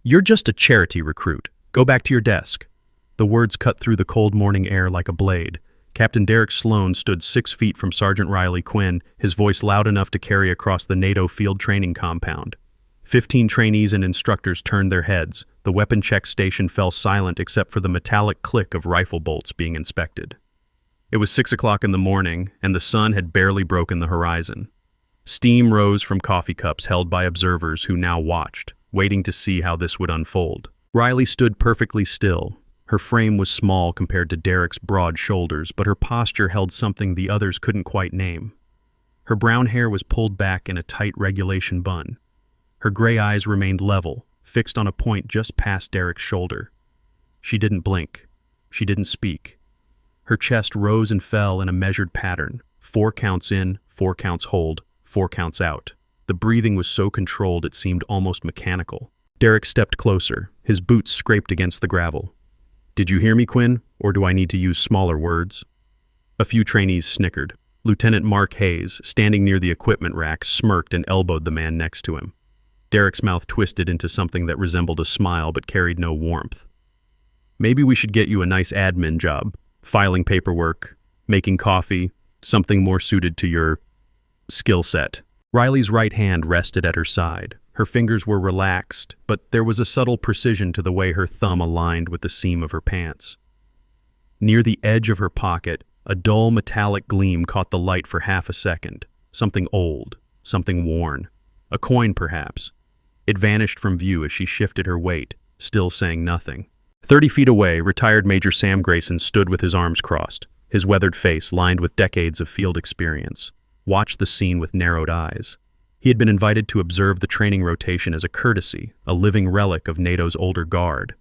"You're just a charity recruit. Go back to your desk." The words cut through the cold morning air like a blade. Captain Derek Sloan stood 6 feet from Sergeant Riley Quinn, his voice loud enough to carry across the NATO field training compound. 15 trainees and instructors turned their heads. The weapon check station fell silent except for the metallic click of rifle bolts being inspected. It was 6 o'clock in the morning, and the sun had barely broken the horizon. Steam rose from coffee cups held by observers who now watched, waiting to see how this would unfold. Riley stood perfectly still. Her frame was small compared to Derek's broad shoulders, but her posture held something the others couldn't quite name. Her brown hair was pulled back in a tight regulation bun. Her gray eyes remained level, fixed on a point just past Derek's shoulder. She didn't blink. She didn't speak. Her chest rose and fell in a measured pattern. 4 counts in, 4 counts hold, 4 counts out. The breathing was so controlled it seemed almost mechanical. Derek stepped closer. His boots scraped against the gravel. "Did you hear me, Quinn, or do I need to use smaller words?" A few trainees snickered. Lieutenant Mark Hayes, standing near the equipment rack, smirked and elbowed the man next to him. Derek's mouth twisted into something that resembled a smile but carried no warmth. "Maybe we should get you a nice admin job, filing paperwork, making coffee, something more suited to your skill set." Riley's right hand rested at her side. Her fingers were relaxed, but there was a subtle precision to the way her thumb aligned with the seam of her pants. Near the edge of her pocket, a dull metallic gleam caught the light for half a second. Something old, something worn. A coin, perhaps. It vanished from view as she shifted her weight, still saying nothing. 30 feet away, retired Major Sam Grayson stood with his arms crossed, his weathered face lined with decades of field experience. Watched the scene with narrowed eyes. He had been invited to observe the training rotation as a courtesy, a living relic of NATO's older guard.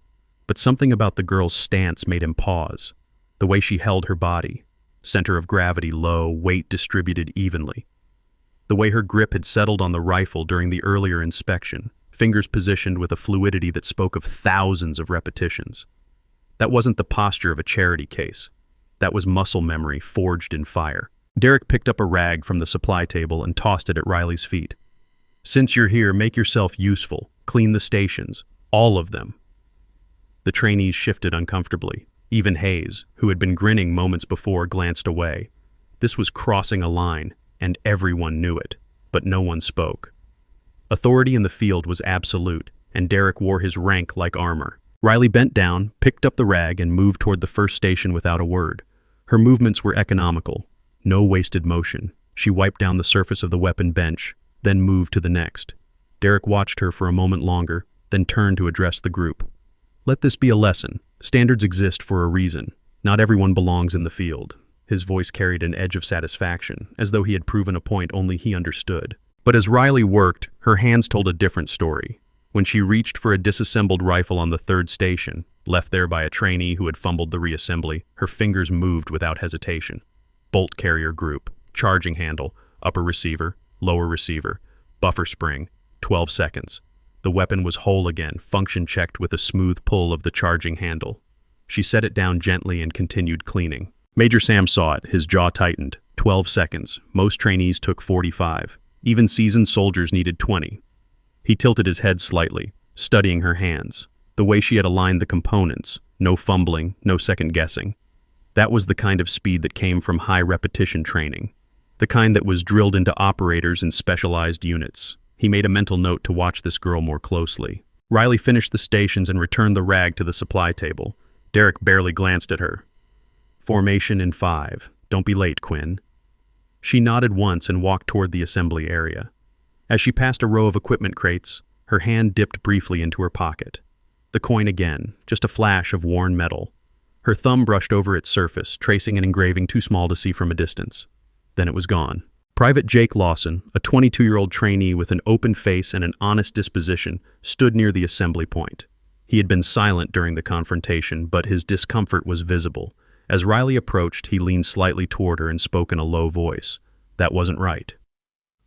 But something about the girl's stance made him pause. The way she held her body, center of gravity low, weight distributed evenly. The way her grip had settled on the rifle during the earlier inspection, fingers positioned with a fluidity that spoke of thousands of repetitions. That wasn't the posture of a charity case. That was muscle memory forged in fire. Derek picked up a rag from the supply table and tossed it at Riley's feet. "Since you're here, make yourself useful. Clean the stations. All of them." The trainees shifted uncomfortably. Even Hayes, who had been grinning moments before, glanced away. This was crossing a line, and everyone knew it, but no one spoke. Authority in the field was absolute, and Derek wore his rank like armor. Riley bent down, picked up the rag, and moved toward the first station without a word. Her movements were economical. No wasted motion. She wiped down the surface of the weapon bench, then moved to the next. Derek watched her for a moment longer, then turned to address the group. "Let this be a lesson. Standards exist for a reason. Not everyone belongs in the field." His voice carried an edge of satisfaction, as though he had proven a point only he understood. But as Riley worked, her hands told a different story. When she reached for a disassembled rifle on the 3rd station, left there by a trainee who had fumbled the reassembly, her fingers moved without hesitation. Bolt carrier group, charging handle, upper receiver, lower receiver, buffer spring, 12 seconds. The weapon was whole again, function checked with a smooth pull of the charging handle. She set it down gently and continued cleaning. Major Sam saw it, his jaw tightened. 12 seconds. Most trainees took 45. Even seasoned soldiers needed 20. He tilted his head slightly, studying her hands. The way she had aligned the components. No fumbling, no second guessing. That was the kind of speed that came from high repetition training. The kind that was drilled into operators in specialized units. He made a mental note to watch this girl more closely. Riley finished the stations and returned the rag to the supply table. Derek barely glanced at her. "Formation in 5. Don't be late, Quinn." She nodded once and walked toward the assembly area. As she passed a row of equipment crates, her hand dipped briefly into her pocket. The coin again, just a flash of worn metal. Her thumb brushed over its surface, tracing an engraving too small to see from a distance. Then it was gone. Private Jake Lawson, a 22-year-old trainee with an open face and an honest disposition, stood near the assembly point. He had been silent during the confrontation, but his discomfort was visible. As Riley approached, he leaned slightly toward her and spoke in a low voice. "That wasn't right."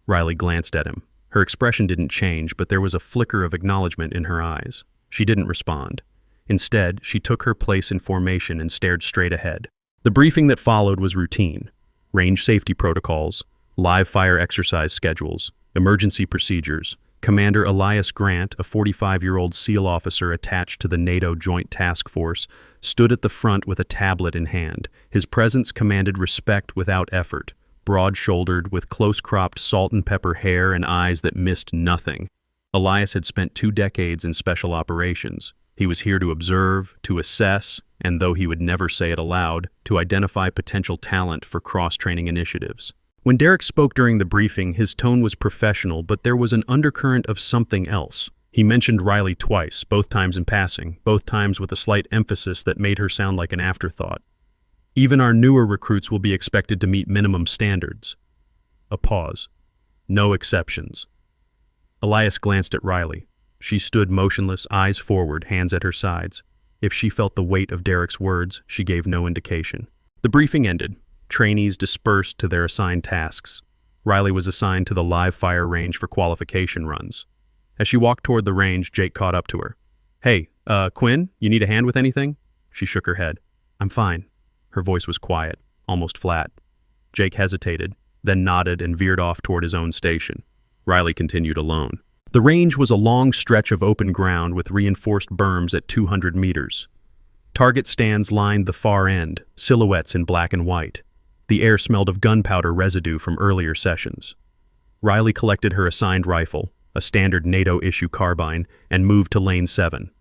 Riley glanced at him. Her expression didn't change, but there was a flicker of acknowledgement in her eyes. She didn't respond. Instead, she took her place in formation and stared straight ahead. The briefing that followed was routine. Range safety protocols, live fire exercise schedules, emergency procedures, Commander Elias Grant, a 45-year-old SEAL officer attached to the NATO Joint Task Force, stood at the front with a tablet in hand. His presence commanded respect without effort, broad-shouldered, with close-cropped salt-and-pepper hair and eyes that missed nothing. Elias had spent 2 decades in special operations. He was here to observe, to assess, and though he would never say it aloud, to identify potential talent for cross-training initiatives. When Derek spoke during the briefing, his tone was professional, but there was an undercurrent of something else. He mentioned Riley twice, both times in passing, both times with a slight emphasis that made her sound like an afterthought. Even our newer recruits will be expected to meet minimum standards. A pause. No exceptions. Elias glanced at Riley. She stood motionless, eyes forward, hands at her sides. If she felt the weight of Derek's words, she gave no indication. The briefing ended. Trainees dispersed to their assigned tasks. Riley was assigned to the live fire range for qualification runs. As she walked toward the range, Jake caught up to her. "Hey, Quinn, you need a hand with anything?" She shook her head. "I'm fine." Her voice was quiet, almost flat. Jake hesitated, then nodded and veered off toward his own station. Riley continued alone. The range was a long stretch of open ground with reinforced berms at 200 meters. Target stands lined the far end, silhouettes in black and white. The air smelled of gunpowder residue from earlier sessions. Riley collected her assigned rifle, a standard NATO-issue carbine, and moved to Lane 7.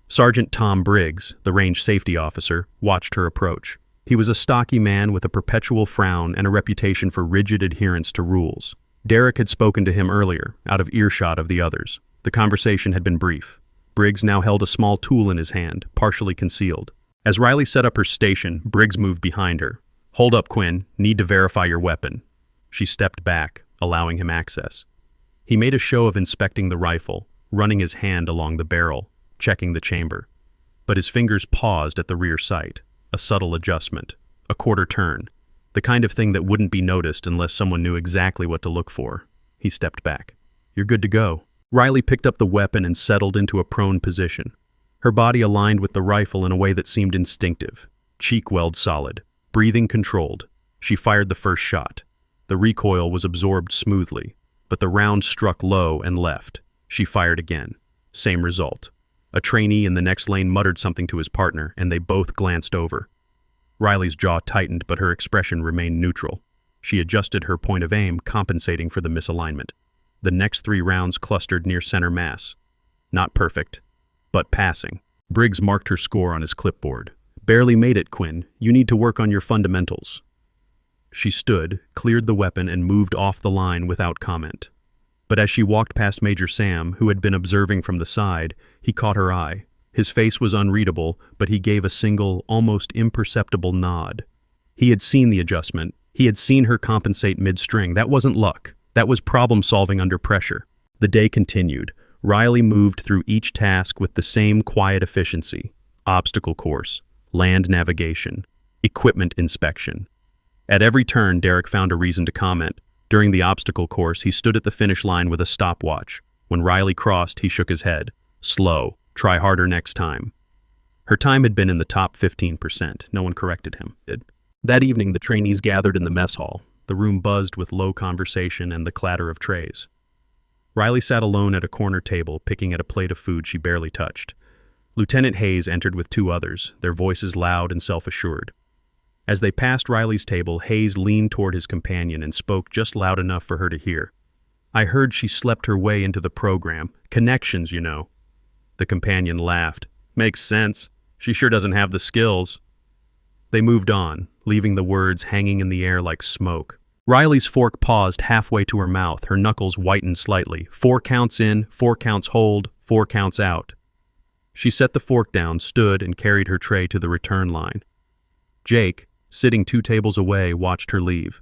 Sergeant Tom Briggs, the range safety officer, watched her approach. He was a stocky man with a perpetual frown and a reputation for rigid adherence to rules. Derek had spoken to him earlier, out of earshot of the others. The conversation had been brief. Briggs now held a small tool in his hand, partially concealed. As Riley set up her station, Briggs moved behind her. "Hold up, Quinn. Need to verify your weapon." She stepped back, allowing him access. He made a show of inspecting the rifle, running his hand along the barrel, checking the chamber. But his fingers paused at the rear sight, a subtle adjustment, a quarter turn, the kind of thing that wouldn't be noticed unless someone knew exactly what to look for. He stepped back. "You're good to go." Riley picked up the weapon and settled into a prone position. Her body aligned with the rifle in a way that seemed instinctive, cheek weld solid, breathing controlled. She fired the first shot. The recoil was absorbed smoothly, but the round struck low and left. She fired again. Same result. A trainee in the next lane muttered something to his partner, and they both glanced over. Riley's jaw tightened, but her expression remained neutral. She adjusted her point of aim, compensating for the misalignment. The next 3 rounds clustered near center mass. Not perfect, but passing. Briggs marked her score on his clipboard. "Barely made it, Quinn. You need to work on your fundamentals." She stood, cleared the weapon, and moved off the line without comment. But as she walked past Major Sam, who had been observing from the side, he caught her eye. His face was unreadable, but he gave a single, almost imperceptible nod. He had seen the adjustment. He had seen her compensate mid-string. That wasn't luck. That was problem-solving under pressure. The day continued. Riley moved through each task with the same quiet efficiency. Obstacle course, land navigation, equipment inspection. At every turn, Derek found a reason to comment. During the obstacle course, he stood at the finish line with a stopwatch. When Riley crossed, he shook his head. "Slow. Try harder next time." Her time had been in the top 15%. No one corrected him. That evening, the trainees gathered in the mess hall. The room buzzed with low conversation and the clatter of trays. Riley sat alone at a corner table, picking at a plate of food she barely touched. Lieutenant Hayes entered with 2 others, their voices loud and self-assured. As they passed Riley's table, Hayes leaned toward his companion and spoke just loud enough for her to hear. "I heard she slept her way into the program. Connections, you know." The companion laughed. "Makes sense. She sure doesn't have the skills." They moved on, leaving the words hanging in the air like smoke. Riley's fork paused halfway to her mouth, her knuckles whitened slightly. 4 counts in, 4 counts hold, 4 counts out. She set the fork down, stood, and carried her tray to the return line. Jake, sitting 2 tables away, watched her leave.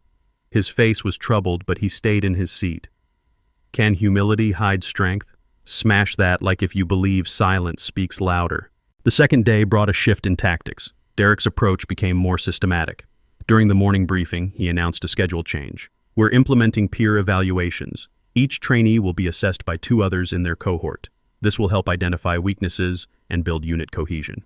His face was troubled, but he stayed in his seat. Can humility hide strength? Smash that like if you believe silence speaks louder. The second day brought a shift in tactics. Derek's approach became more systematic. During the morning briefing, he announced a schedule change. "We're implementing peer evaluations. Each trainee will be assessed by 2 others in their cohort. This will help identify weaknesses and build unit cohesion."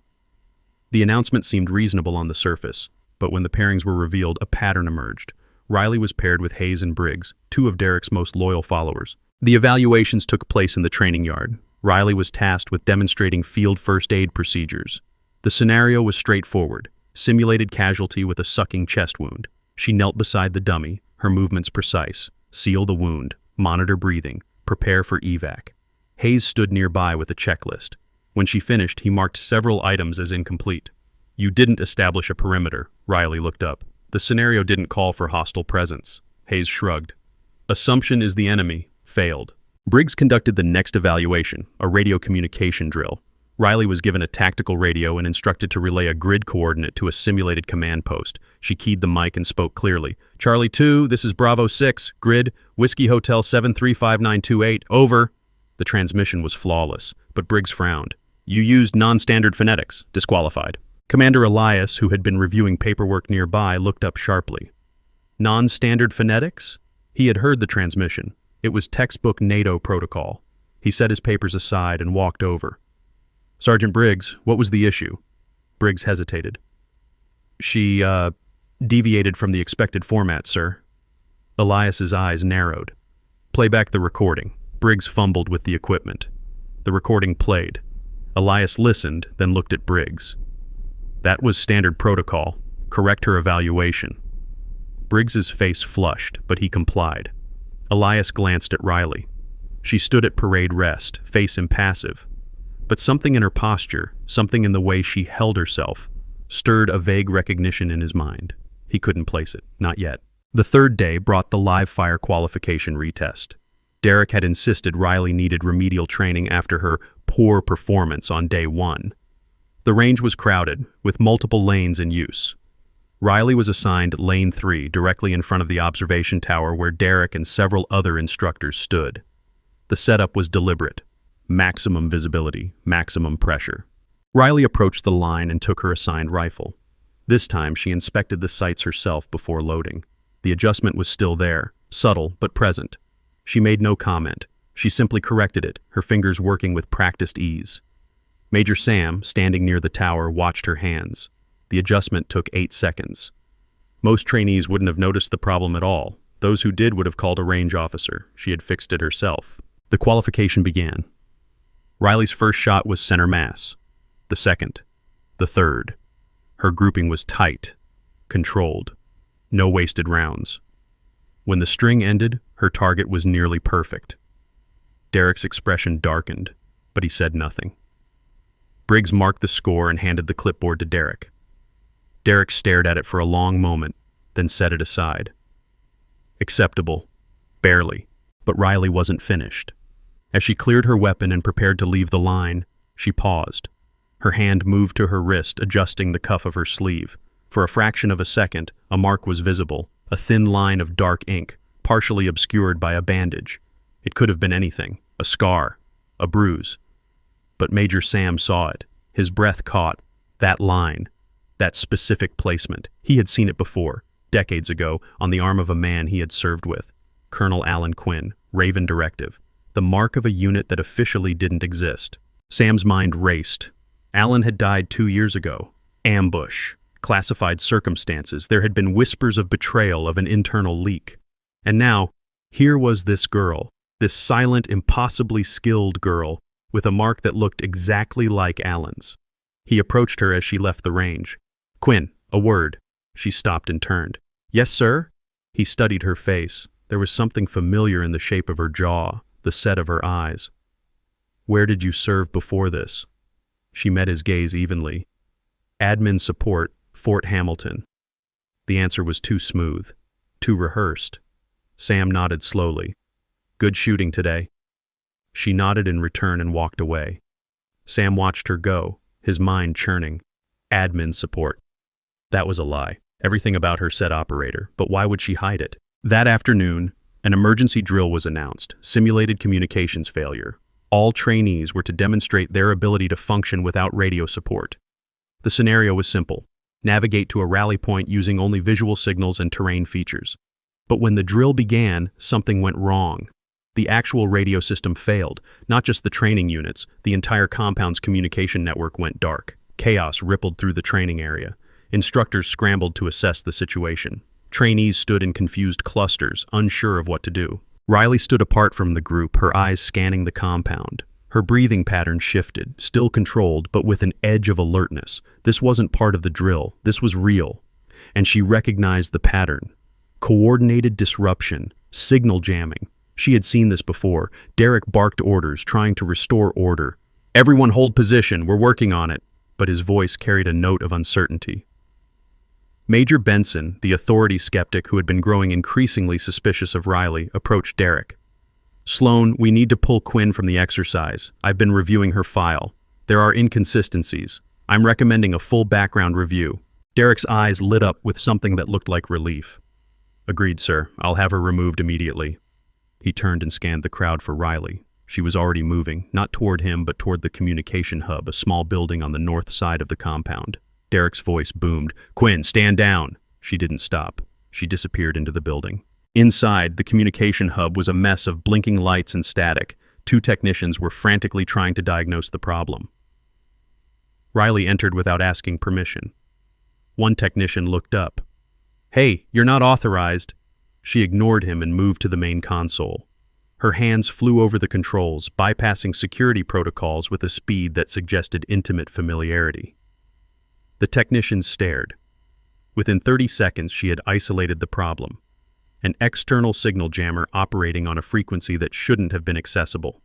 The announcement seemed reasonable on the surface, but when the pairings were revealed, a pattern emerged. Riley was paired with Hayes and Briggs, 2 of Derek's most loyal followers. The evaluations took place in the training yard. Riley was tasked with demonstrating field first aid procedures. The scenario was straightforward: simulated casualty with a sucking chest wound. She knelt beside the dummy, her movements precise. Seal the wound, monitor breathing, prepare for evac. Hayes stood nearby with a checklist. When she finished, he marked several items as incomplete. You didn't establish a perimeter. Riley looked up. The scenario didn't call for hostile presence. Hayes shrugged. Assumption is the enemy. Failed. Briggs conducted the next evaluation, a radio communication drill. Riley was given a tactical radio and instructed to relay a grid coordinate to a simulated command post. She keyed the mic and spoke clearly. Charlie 2, this is Bravo 6, grid, Whiskey Hotel 735928, over. The transmission was flawless, but Briggs frowned. You used non-standard phonetics. Disqualified. Commander Elias, who had been reviewing paperwork nearby, looked up sharply. Non-standard phonetics? He had heard the transmission. It was textbook NATO protocol. He set his papers aside and walked over. Sergeant Briggs, what was the issue? Briggs hesitated. She, deviated from the expected format, sir. Elias's eyes narrowed. Play back the recording. Briggs fumbled with the equipment. The recording played. Elias listened, then looked at Briggs. That was standard protocol. Correct her evaluation. Briggs's face flushed, but he complied. Elias glanced at Riley. She stood at parade rest, face impassive. But something in her posture, something in the way she held herself, stirred a vague recognition in his mind. He couldn't place it, not yet. The third day brought the live fire qualification retest. Derek had insisted Riley needed remedial training after her poor performance on day 1. The range was crowded, with multiple lanes in use. Riley was assigned Lane 3, directly in front of the observation tower where Derek and several other instructors stood. The setup was deliberate. Maximum visibility, maximum pressure. Riley approached the line and took her assigned rifle. This time she inspected the sights herself before loading. The adjustment was still there, subtle but present. She made no comment. She simply corrected it, her fingers working with practiced ease. Major Sam, standing near the tower, watched her hands. The adjustment took 8 seconds. Most trainees wouldn't have noticed the problem at all. Those who did would have called a range officer. She had fixed it herself. The qualification began. Riley's first shot was center mass. The second. The third. Her grouping was tight, controlled. No wasted rounds. When the string ended, her target was nearly perfect. Derek's expression darkened, but he said nothing. Briggs marked the score and handed the clipboard to Derek. Derek stared at it for a long moment, then set it aside. Acceptable. Barely. But Riley wasn't finished. As she cleared her weapon and prepared to leave the line, she paused. Her hand moved to her wrist, adjusting the cuff of her sleeve. For a fraction of a second, a mark was visible, a thin line of dark ink, partially obscured by a bandage. It could have been anything, a scar, a bruise. But Major Sam saw it. His breath caught that line, that specific placement. He had seen it before, decades ago, on the arm of a man he had served with. Colonel Alan Quinn, Raven Directive. The mark of a unit that officially didn't exist. Sam's mind raced. Alan had died 2 years ago. Ambush. Classified circumstances. There had been whispers of betrayal, of an internal leak. And now, here was this girl, this silent, impossibly skilled girl, with a mark that looked exactly like Alan's. He approached her as she left the range. Quinn, a word. She stopped and turned. Yes, sir? He studied her face. There was something familiar in the shape of her jaw, the set of her eyes. Where did you serve before this? She met his gaze evenly. Admin support, Fort Hamilton. The answer was too smooth, too rehearsed. Sam nodded slowly. Good shooting today. She nodded in return and walked away. Sam watched her go, his mind churning. Admin support. That was a lie. Everything about her said operator, but why would she hide it? That afternoon, an emergency drill was announced, simulated communications failure. All trainees were to demonstrate their ability to function without radio support. The scenario was simple. Navigate to a rally point using only visual signals and terrain features. But when the drill began, something went wrong. The actual radio system failed. Not just the training units, the entire compound's communication network went dark. Chaos rippled through the training area. Instructors scrambled to assess the situation. Trainees stood in confused clusters, unsure of what to do. Riley stood apart from the group, her eyes scanning the compound. Her breathing pattern shifted, still controlled, but with an edge of alertness. This wasn't part of the drill. This was real. And she recognized the pattern. Coordinated disruption, signal jamming. She had seen this before. Derek barked orders, trying to restore order. "Everyone hold position, we're working on it." But his voice carried a note of uncertainty. Major Benson, the authority skeptic who had been growing increasingly suspicious of Riley, approached Derek. "Sloan, we need to pull Quinn from the exercise. I've been reviewing her file. There are inconsistencies. I'm recommending a full background review." Derek's eyes lit up with something that looked like relief. "Agreed, sir. I'll have her removed immediately." He turned and scanned the crowd for Riley. She was already moving, not toward him but toward the communication hub, a small building on the north side of the compound. Derek's voice boomed, "Quinn, stand down!" She didn't stop. She disappeared into the building. Inside, the communication hub was a mess of blinking lights and static. Two technicians were frantically trying to diagnose the problem. Riley entered without asking permission. One technician looked up. "Hey, you're not authorized." She ignored him and moved to the main console. Her hands flew over the controls, bypassing security protocols with a speed that suggested intimate familiarity. The technician stared. Within 30 seconds, she had isolated the problem. An external signal jammer operating on a frequency that shouldn't have been accessible.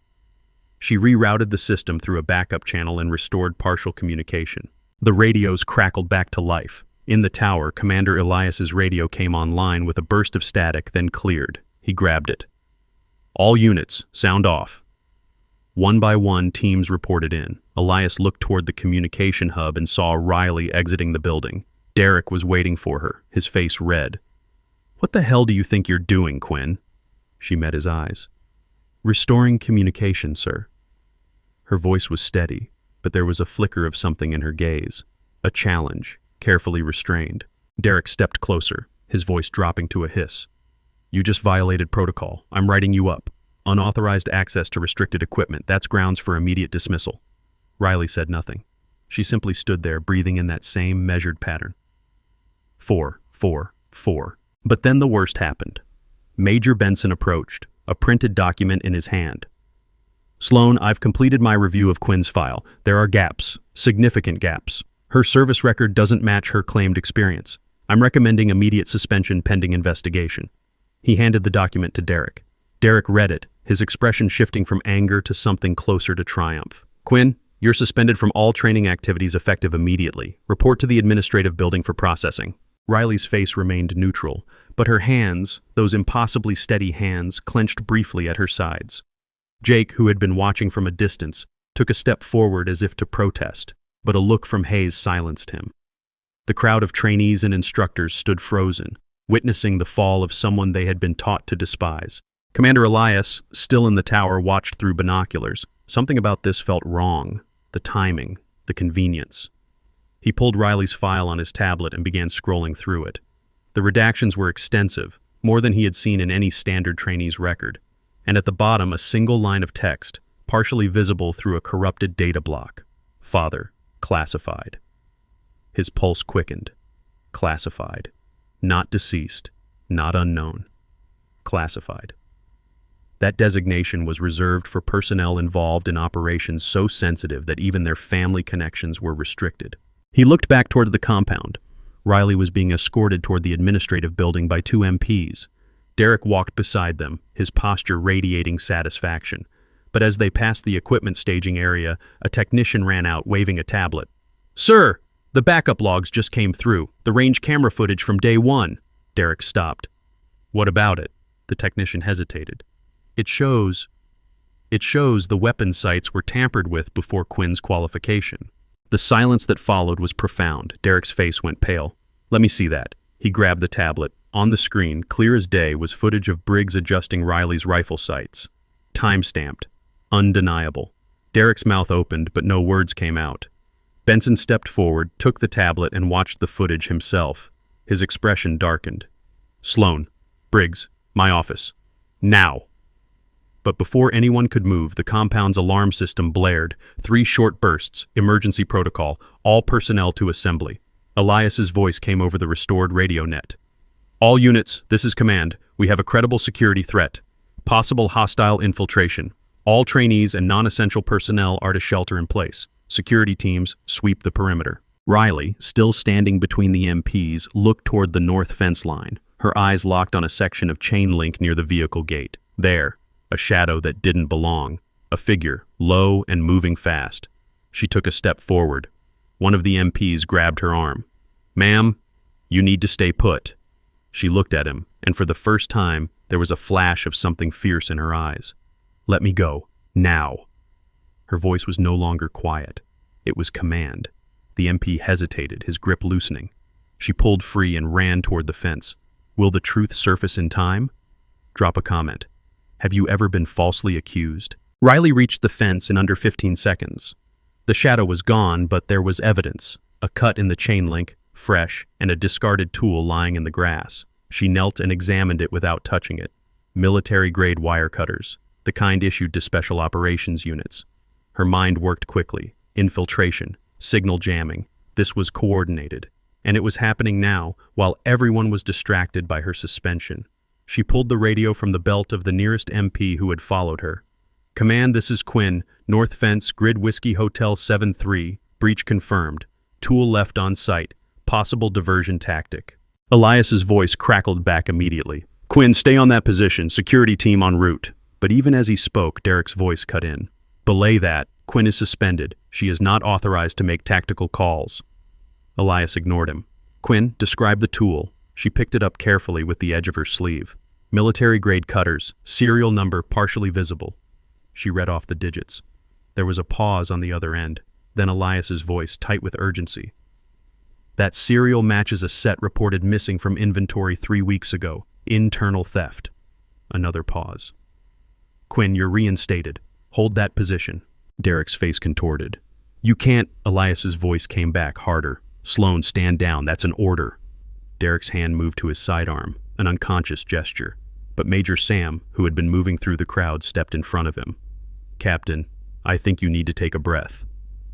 She rerouted the system through a backup channel and restored partial communication. The radios crackled back to life. In the tower, Commander Elias's radio came online with a burst of static, then cleared. He grabbed it. "All units, sound off." One by one, teams reported in. Elias looked toward the communication hub and saw Riley exiting the building. Derek was waiting for her, his face red. "What the hell do you think you're doing, Quinn?" She met his eyes. "Restoring communication, sir." Her voice was steady, but there was a flicker of something in her gaze. A challenge, carefully restrained. Derek stepped closer, his voice dropping to a hiss. "You just violated protocol. I'm writing you up. Unauthorized access to restricted equipment. That's grounds for immediate dismissal." Riley said nothing. She simply stood there, breathing in that same measured pattern. 4, 4, 4. But then the worst happened. Major Benson approached, a printed document in his hand. "Sloan, I've completed my review of Quinn's file. There are gaps, significant gaps. Her service record doesn't match her claimed experience. I'm recommending immediate suspension pending investigation." He handed the document to Derek. Derek read it, his expression shifting from anger to something closer to triumph. "Quinn, you're suspended from all training activities effective immediately. Report to the administrative building for processing." Riley's face remained neutral, but her hands, those impossibly steady hands, clenched briefly at her sides. Jake, who had been watching from a distance, took a step forward as if to protest, but a look from Hayes silenced him. The crowd of trainees and instructors stood frozen, witnessing the fall of someone they had been taught to despise. Commander Elias, still in the tower, watched through binoculars. Something about this felt wrong. The timing, the convenience. He pulled Riley's file on his tablet and began scrolling through it. The redactions were extensive, more than he had seen in any standard trainee's record, and at the bottom a single line of text, partially visible through a corrupted data block. "Father, classified." His pulse quickened. Classified. Not deceased, not unknown. Classified. That designation was reserved for personnel involved in operations so sensitive that even their family connections were restricted. He looked back toward the compound. Riley was being escorted toward the administrative building by 2 MPs. Derek walked beside them, his posture radiating satisfaction. But as they passed the equipment staging area, a technician ran out, waving a tablet. "Sir, the backup logs just came through. The range camera footage from day 1. Derek stopped. "What about it?" The technician hesitated. It shows the weapon sights were tampered with before Quinn's qualification." The silence that followed was profound. Derek's face went pale. "Let me see that." He grabbed the tablet. On the screen, clear as day, was footage of Briggs adjusting Riley's rifle sights. Time-stamped. Undeniable. Derek's mouth opened, but no words came out. Benson stepped forward, took the tablet, and watched the footage himself. His expression darkened. "Sloan, Briggs, my office. Now." But before anyone could move, the compound's alarm system blared. 3 short bursts, emergency protocol, all personnel to assembly. Elias's voice came over the restored radio net. "All units, this is command. We have a credible security threat. Possible hostile infiltration. All trainees and non-essential personnel are to shelter in place. Security teams sweep the perimeter. Riley, still standing between the MPs, looked toward the north fence line, her eyes locked on a section of chain link near the vehicle gate. There, a shadow that didn't belong. A figure, low and moving fast. She took a step forward. One of the MPs grabbed her arm. "Ma'am, you need to stay put." She looked at him, and for the first time, there was a flash of something fierce in her eyes. "Let me go. Now." Her voice was no longer quiet. It was command. The MP hesitated, his grip loosening. She pulled free and ran toward the fence. Will the truth surface in time? Drop a comment. Have you ever been falsely accused? Riley reached the fence in under 15 seconds. The shadow was gone, but there was evidence. A cut in the chain link, fresh, and a discarded tool lying in the grass. She knelt and examined it without touching it. Military-grade wire cutters, the kind issued to special operations units. Her mind worked quickly. Infiltration, signal jamming. This was coordinated. And it was happening now, while everyone was distracted by her suspension. She pulled the radio from the belt of the nearest MP who had followed her. "Command, this is Quinn. North Fence, Grid Whiskey Hotel 7-3. Breach confirmed. Tool left on site. Possible diversion tactic." Elias's voice crackled back immediately. "Quinn, stay on that position. Security team en route." But even as he spoke, Derek's voice cut in. "Belay that. Quinn is suspended. She is not authorized to make tactical calls." Elias ignored him. "Quinn, describe the tool." She picked it up carefully with the edge of her sleeve. "Military-grade cutters, serial number partially visible." She read off the digits. There was a pause on the other end, then Elias's voice, tight with urgency. "That serial matches a set reported missing from inventory 3 weeks ago. Internal theft." Another pause. "Quinn, you're reinstated. Hold that position." Derek's face contorted. "You can't," Elias's voice came back harder. "Sloan, stand down. That's an order." Derek's hand moved to his sidearm, an unconscious gesture. But Major Sam, who had been moving through the crowd, stepped in front of him. "Captain, I think you need to take a breath."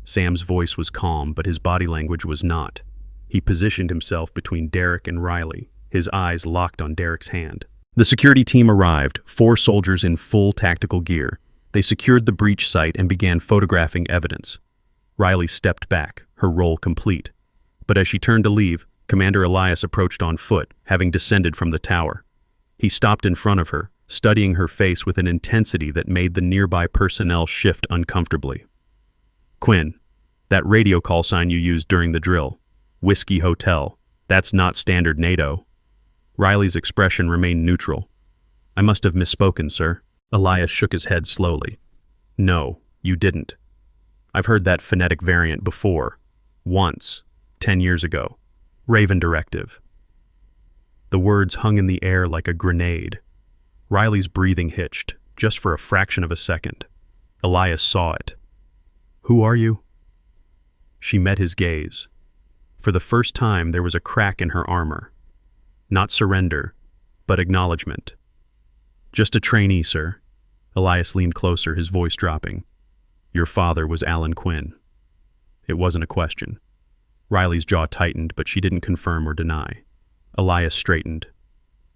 Sam's voice was calm, but his body language was not. He positioned himself between Derek and Riley, his eyes locked on Derek's hand. The security team arrived, 4 soldiers in full tactical gear. They secured the breach site and began photographing evidence. Riley stepped back, her role complete. But as she turned to leave, Commander Elias approached on foot, having descended from the tower. He stopped in front of her, studying her face with an intensity that made the nearby personnel shift uncomfortably. "Quinn, that radio call sign you used during the drill, Whiskey Hotel, that's not standard NATO." Riley's expression remained neutral. "I must have misspoken, sir." Elias shook his head slowly. "No, you didn't. I've heard that phonetic variant before. Once, 10 years ago. Raven Directive." The words hung in the air like a grenade. Riley's breathing hitched, just for a fraction of a second. Elias saw it. "Who are you?" She met his gaze. For the first time, there was a crack in her armor. Not surrender, but acknowledgement. "Just a trainee, sir." Elias leaned closer, his voice dropping. "Your father was Alan Quinn." It wasn't a question. Riley's jaw tightened, but she didn't confirm or deny. Elias straightened.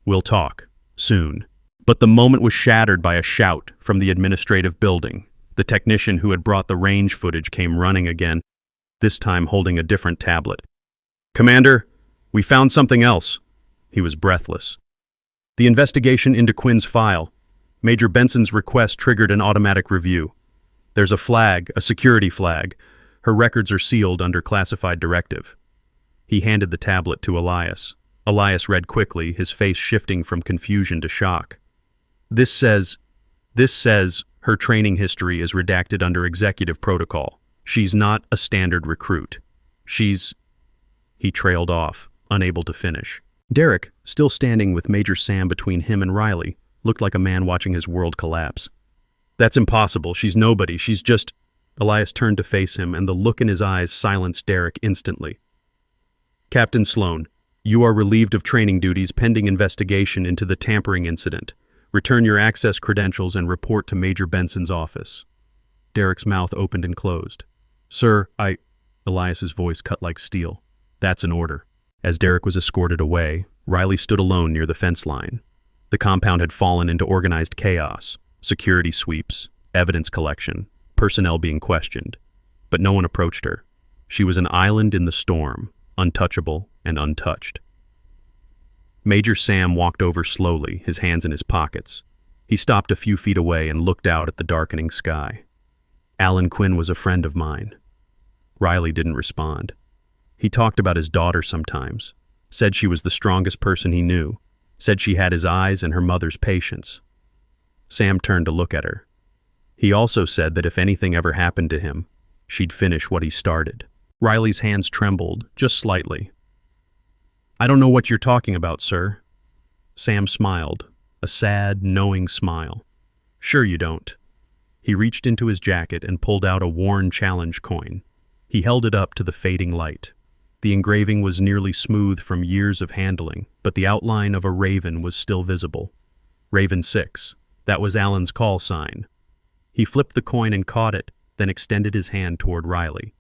"We'll talk. Soon." But the moment was shattered by a shout from the administrative building. The technician who had brought the range footage came running again, this time holding a different tablet. "Commander, we found something else." He was breathless. "The investigation into Quinn's file. Major Benson's request triggered an automatic review. There's a flag, a security flag. Her records are sealed under classified directive." He handed the tablet to Elias. Elias read quickly, his face shifting from confusion to shock. This says her training history is redacted under executive protocol. She's not a standard recruit. She's..." He trailed off, unable to finish. Derek, still standing with Major Sam between him and Riley, looked like a man watching his world collapse. "That's impossible. She's nobody. She's just..." Elias turned to face him, and the look in his eyes silenced Derek instantly. "Captain Sloan, you are relieved of training duties pending investigation into the tampering incident. Return your access credentials and report to Major Benson's office." Derek's mouth opened and closed. "Sir, Elias's voice cut like steel. "That's an order." As Derek was escorted away, Riley stood alone near the fence line. The compound had fallen into organized chaos, security sweeps, evidence collection, personnel being questioned. But no one approached her. She was an island in the storm, untouchable and untouched. Major Sam walked over slowly, his hands in his pockets. He stopped a few feet away and looked out at the darkening sky. Alan Quinn was a friend of mine. Riley didn't respond. He talked about his daughter sometimes, said she was the strongest person he knew, said she had his eyes and her mother's patience. Sam turned to look at her. He also said that if anything ever happened to him, she'd finish what he started. Riley's hands trembled, just slightly. "I don't know what you're talking about, sir." Sam smiled, a sad, knowing smile. "Sure you don't." He reached into his jacket and pulled out a worn challenge coin. He held it up to the fading light. The engraving was nearly smooth from years of handling, but the outline of a raven was still visible. Raven 6. That was Alan's call sign. He flipped the coin and caught it, then extended his hand toward Riley.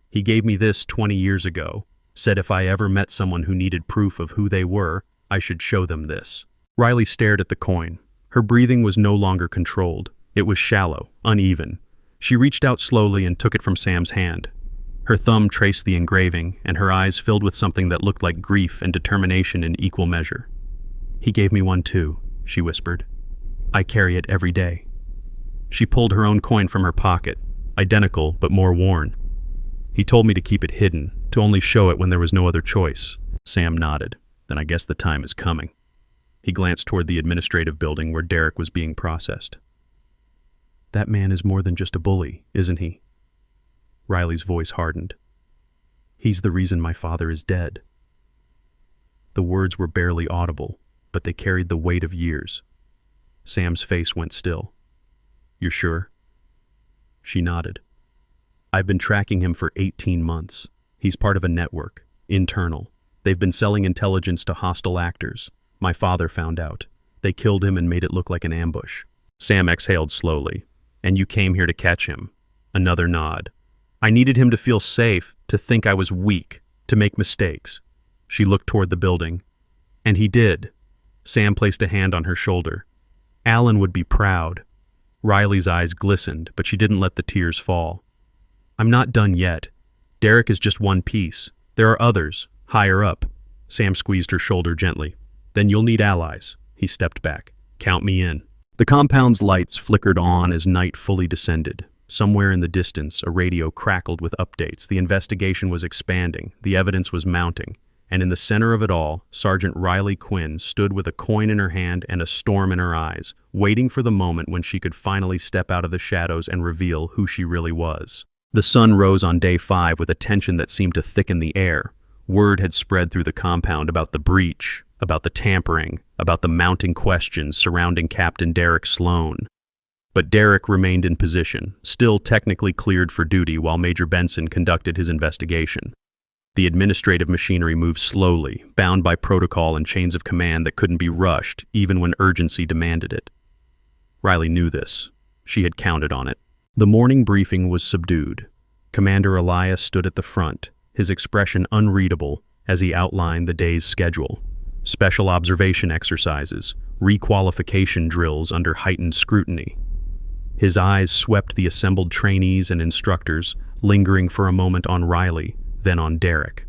"He gave me this 20 years ago, said if I ever met someone who needed proof of who they were, I should show them this." Riley stared at the coin. Her breathing was no longer controlled. It was shallow, uneven. She reached out slowly and took it from Sam's hand. Her thumb traced the engraving, and her eyes filled with something that looked like grief and determination in equal measure. "He gave me one too," she whispered. "I carry it every day." She pulled her own coin from her pocket, identical but more worn. "He told me to keep it hidden, to only show it when there was no other choice." Sam nodded. "Then I guess the time is coming." He glanced toward the administrative building where Derek was being processed. "That man is more than just a bully, isn't he?" Riley's voice hardened. "He's the reason my father is dead." The words were barely audible, but they carried the weight of years. Sam's face went still. "You're sure?" She nodded. "I've been tracking him for 18 months. He's part of a network, internal. They've been selling intelligence to hostile actors. My father found out. They killed him and made it look like an ambush." Sam exhaled slowly. "And you came here to catch him?" Another nod. "I needed him to feel safe, to think I was weak, to make mistakes." She looked toward the building. "And he did." Sam placed a hand on her shoulder. "Alan would be proud." Riley's eyes glistened, but she didn't let the tears fall. "I'm not done yet. Derek is just one piece. There are others, higher up." Sam squeezed her shoulder gently. "Then you'll need allies." He stepped back. "Count me in." The compound's lights flickered on as night fully descended. Somewhere in the distance, a radio crackled with updates. The investigation was expanding, the evidence was mounting, and in the center of it all, Sergeant Riley Quinn stood with a coin in her hand and a storm in her eyes, waiting for the moment when she could finally step out of the shadows and reveal who she really was. The sun rose on day 5 with a tension that seemed to thicken the air. Word had spread through the compound about the breach, about the tampering, about the mounting questions surrounding Captain Derek Sloan. But Derek remained in position, still technically cleared for duty while Major Benson conducted his investigation. The administrative machinery moved slowly, bound by protocol and chains of command that couldn't be rushed, even when urgency demanded it. Riley knew this. She had counted on it. The morning briefing was subdued. Commander Elias stood at the front, his expression unreadable as he outlined the day's schedule. Special observation exercises, requalification drills under heightened scrutiny. His eyes swept the assembled trainees and instructors, lingering for a moment on Riley, then on Derek.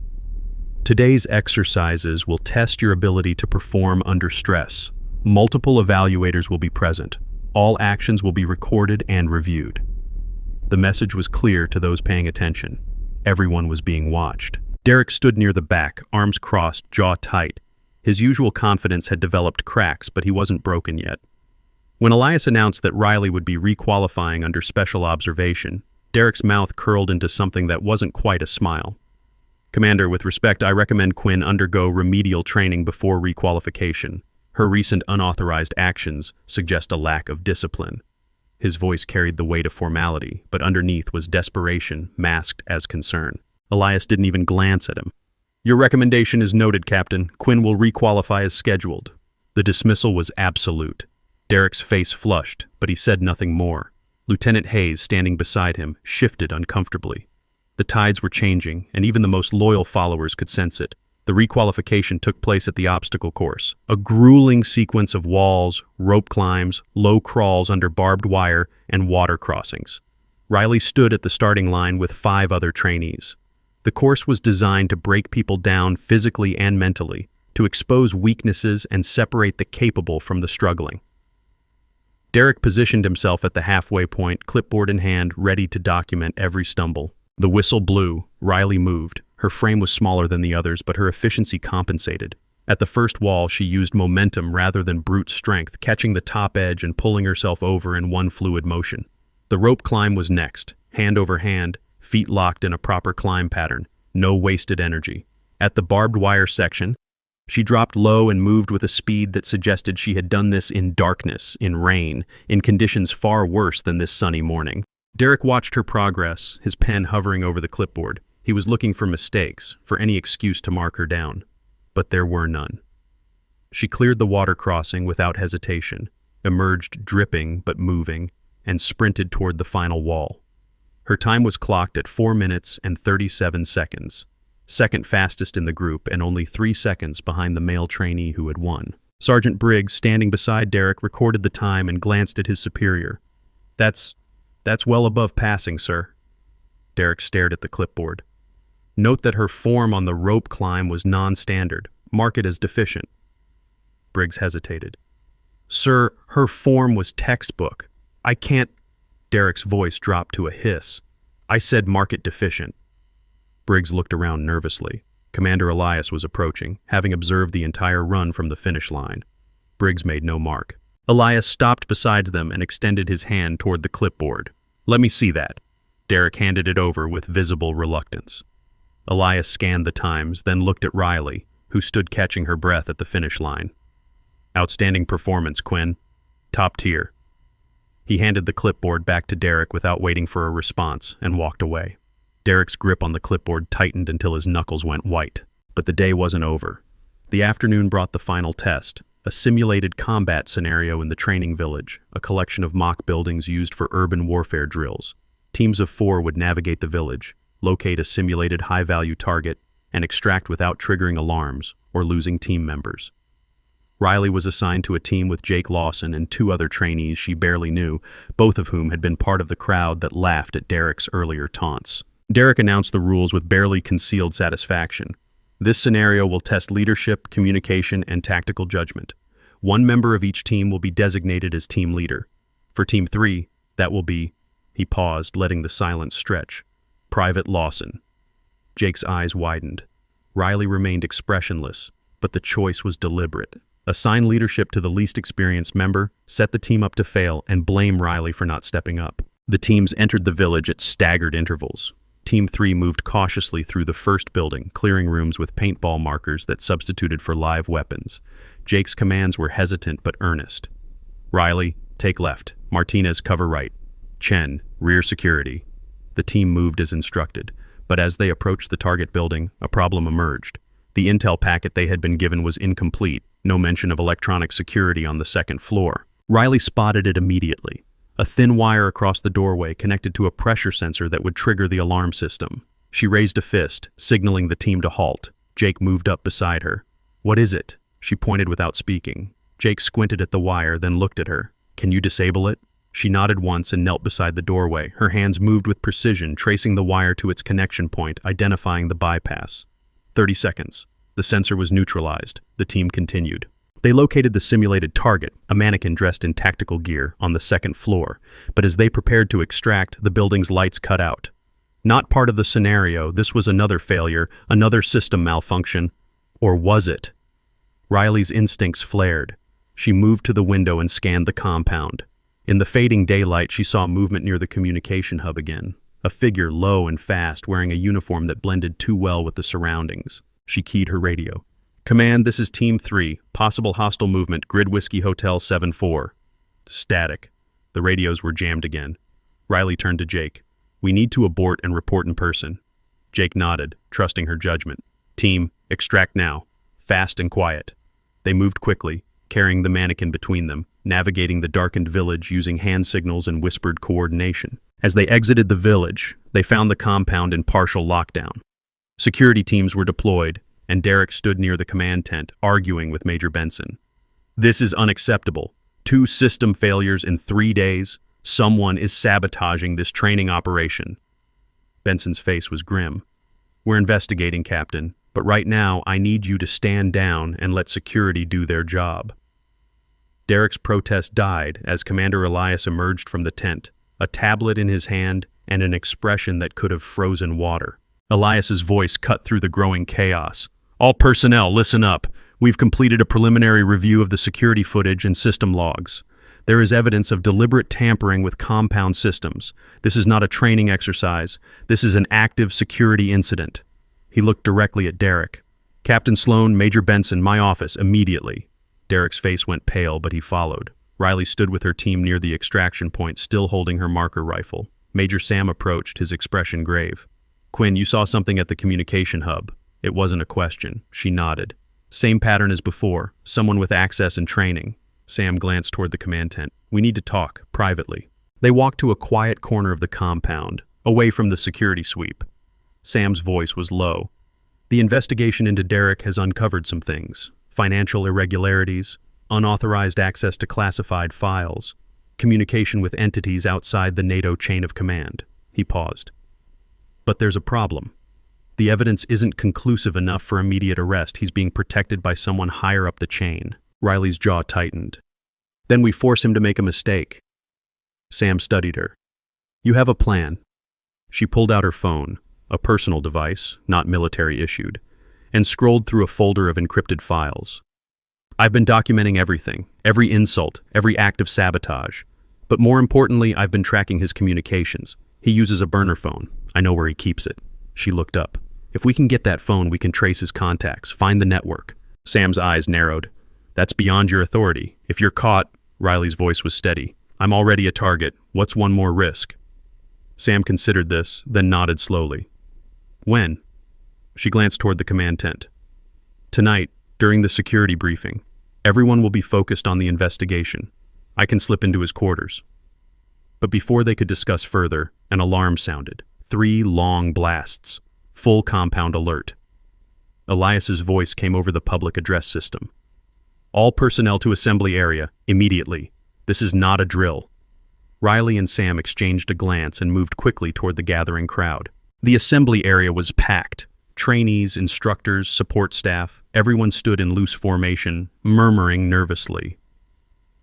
Today's exercises will test your ability to perform under stress. Multiple evaluators will be present. All actions will be recorded and reviewed. The message was clear to those paying attention. Everyone was being watched. Derek stood near the back, arms crossed, jaw tight. His usual confidence had developed cracks, but he wasn't broken yet. When Elias announced that Riley would be requalifying under special observation, Derek's mouth curled into something that wasn't quite a smile. "Commander, with respect, I recommend Quinn undergo remedial training before requalification. Her recent unauthorized actions suggest a lack of discipline." His voice carried the weight of formality, but underneath was desperation masked as concern. Elias didn't even glance at him. "Your recommendation is noted, Captain. Quinn will requalify as scheduled." The dismissal was absolute. Derek's face flushed, but he said nothing more. Lieutenant Hayes, standing beside him, shifted uncomfortably. The tides were changing, and even the most loyal followers could sense it. The requalification took place at the obstacle course, a grueling sequence of walls, rope climbs, low crawls under barbed wire, and water crossings. Riley stood at the starting line with 5 other trainees. The course was designed to break people down physically and mentally, to expose weaknesses and separate the capable from the struggling. Derek positioned himself at the halfway point, clipboard in hand, ready to document every stumble. The whistle blew. Riley moved. Her frame was smaller than the others, but her efficiency compensated. At the first wall, she used momentum rather than brute strength, catching the top edge and pulling herself over in one fluid motion. The rope climb was next, hand over hand, feet locked in a proper climb pattern, no wasted energy. At the barbed wire section, she dropped low and moved with a speed that suggested she had done this in darkness, in rain, in conditions far worse than this sunny morning. Derek watched her progress, his pen hovering over the clipboard. He was looking for mistakes, for any excuse to mark her down. But there were none. She cleared the water crossing without hesitation, emerged dripping but moving, and sprinted toward the final wall. Her time was clocked at 4 minutes and 37 seconds, second fastest in the group and only 3 seconds behind the male trainee who had won. Sergeant Briggs, standing beside Derek, recorded the time and glanced at his superior. That's well above passing, sir." Derek stared at the clipboard. "Note that her form on the rope climb was non-standard. Mark it as deficient." Briggs hesitated. "Sir, her form was textbook. I can't—" Derek's voice dropped to a hiss. "I said mark it deficient." Briggs looked around nervously. Commander Elias was approaching, having observed the entire run from the finish line. Briggs made no mark. Elias stopped beside them and extended his hand toward the clipboard. "Let me see that." Derek handed it over with visible reluctance. Elias scanned the times, then looked at Riley, who stood catching her breath at the finish line. "Outstanding performance, Quinn. Top tier." He handed the clipboard back to Derek without waiting for a response and walked away. Derek's grip on the clipboard tightened until his knuckles went white. But the day wasn't over. The afternoon brought the final test, a simulated combat scenario in the training village, a collection of mock buildings used for urban warfare drills. Teams of 4 would navigate the village, locate a simulated high-value target, and extract without triggering alarms or losing team members. Riley was assigned to a team with Jake Lawson and 2 other trainees she barely knew, both of whom had been part of the crowd that laughed at Derek's earlier taunts. Derek announced the rules with barely concealed satisfaction. "This scenario will test leadership, communication, and tactical judgment. 1 member of each team will be designated as team leader. For Team 3, that will be—" He paused, letting the silence stretch. "Private Lawson." Jake's eyes widened. Riley remained expressionless, but the choice was deliberate. Assign leadership to the least experienced member, set the team up to fail, and blame Riley for not stepping up. The teams entered the village at staggered intervals. Team 3 moved cautiously through the first building, clearing rooms with paintball markers that substituted for live weapons. Jake's commands were hesitant but earnest. "Riley, take left. Martinez, cover right. Chen, rear security." The team moved as instructed, but as they approached the target building, a problem emerged. The intel packet they had been given was incomplete, no mention of electronic security on the second floor. Riley spotted it immediately. A thin wire across the doorway connected to a pressure sensor that would trigger the alarm system. She raised a fist, signaling the team to halt. Jake moved up beside her. "What is it?" She pointed without speaking. Jake squinted at the wire, then looked at her. "Can you disable it?" She nodded once and knelt beside the doorway. Her hands moved with precision, tracing the wire to its connection point, identifying the bypass. 30 seconds. The sensor was neutralized. The team continued. They located the simulated target, a mannequin dressed in tactical gear, on the second floor, but as they prepared to extract, the building's lights cut out. Not part of the scenario, this was another failure, another system malfunction. Or was it? Riley's instincts flared. She moved to the window and scanned the compound. In the fading daylight, she saw movement near the communication hub again. A figure low and fast, wearing a uniform that blended too well with the surroundings. She keyed her radio. "Command, this is Team 3. Possible hostile movement, Grid Whiskey Hotel 7-4. Static. The radios were jammed again. Riley turned to Jake. "We need to abort and report in person." Jake nodded, trusting her judgment. "Team, extract now. Fast and quiet." They moved quickly, carrying the mannequin between them, navigating the darkened village using hand signals and whispered coordination. As they exited the village, they found the compound in partial lockdown. Security teams were deployed, and Derek stood near the command tent, arguing with Major Benson. "This is unacceptable. 2 system failures in 3 days. Someone is sabotaging this training operation." Benson's face was grim. "We're investigating, Captain, but right now I need you to stand down and let security do their job." Derek's protest died as Commander Elias emerged from the tent, a tablet in his hand and an expression that could have frozen water. Elias's voice cut through the growing chaos. "All personnel, listen up. We've completed a preliminary review of the security footage and system logs. There is evidence of deliberate tampering with compound systems. This is not a training exercise. This is an active security incident." He looked directly at Derek. "Captain Sloan, Major Benson, my office, immediately." Derek's face went pale, but he followed. Riley stood with her team near the extraction point, still holding her marker rifle. Major Sam approached, his expression grave. "Quinn, you saw something at the communication hub." It wasn't a question. She nodded. "Same pattern as before. Someone with access and training." Sam glanced toward the command tent. "We need to talk, privately." They walked to a quiet corner of the compound, away from the security sweep. Sam's voice was low. "The investigation into Derek has uncovered some things. Financial irregularities, unauthorized access to classified files, communication with entities outside the NATO chain of command." He paused. "But there's a problem. The evidence isn't conclusive enough for immediate arrest. He's being protected by someone higher up the chain." Riley's jaw tightened. "Then we force him to make a mistake." Sam studied her. "You have a plan." She pulled out her phone, a personal device, not military issued, and scrolled through a folder of encrypted files. "I've been documenting everything, every insult, every act of sabotage. But more importantly, I've been tracking his communications. He uses a burner phone. I know where he keeps it." She looked up. "If we can get that phone, we can trace his contacts, find the network." Sam's eyes narrowed. "That's beyond your authority. If you're caught," Riley's voice was steady, "I'm already a target. What's one more risk?" Sam considered this, then nodded slowly. "When?" She glanced toward the command tent. "Tonight, during the security briefing. Everyone will be focused on the investigation. I can slip into his quarters." But before they could discuss further, an alarm sounded. 3 long blasts. Full compound alert. Elias's voice came over the public address system. "All personnel to assembly area, immediately. This is not a drill." Riley and Sam exchanged a glance and moved quickly toward the gathering crowd. The assembly area was packed. Trainees, instructors, support staff, everyone stood in loose formation, murmuring nervously.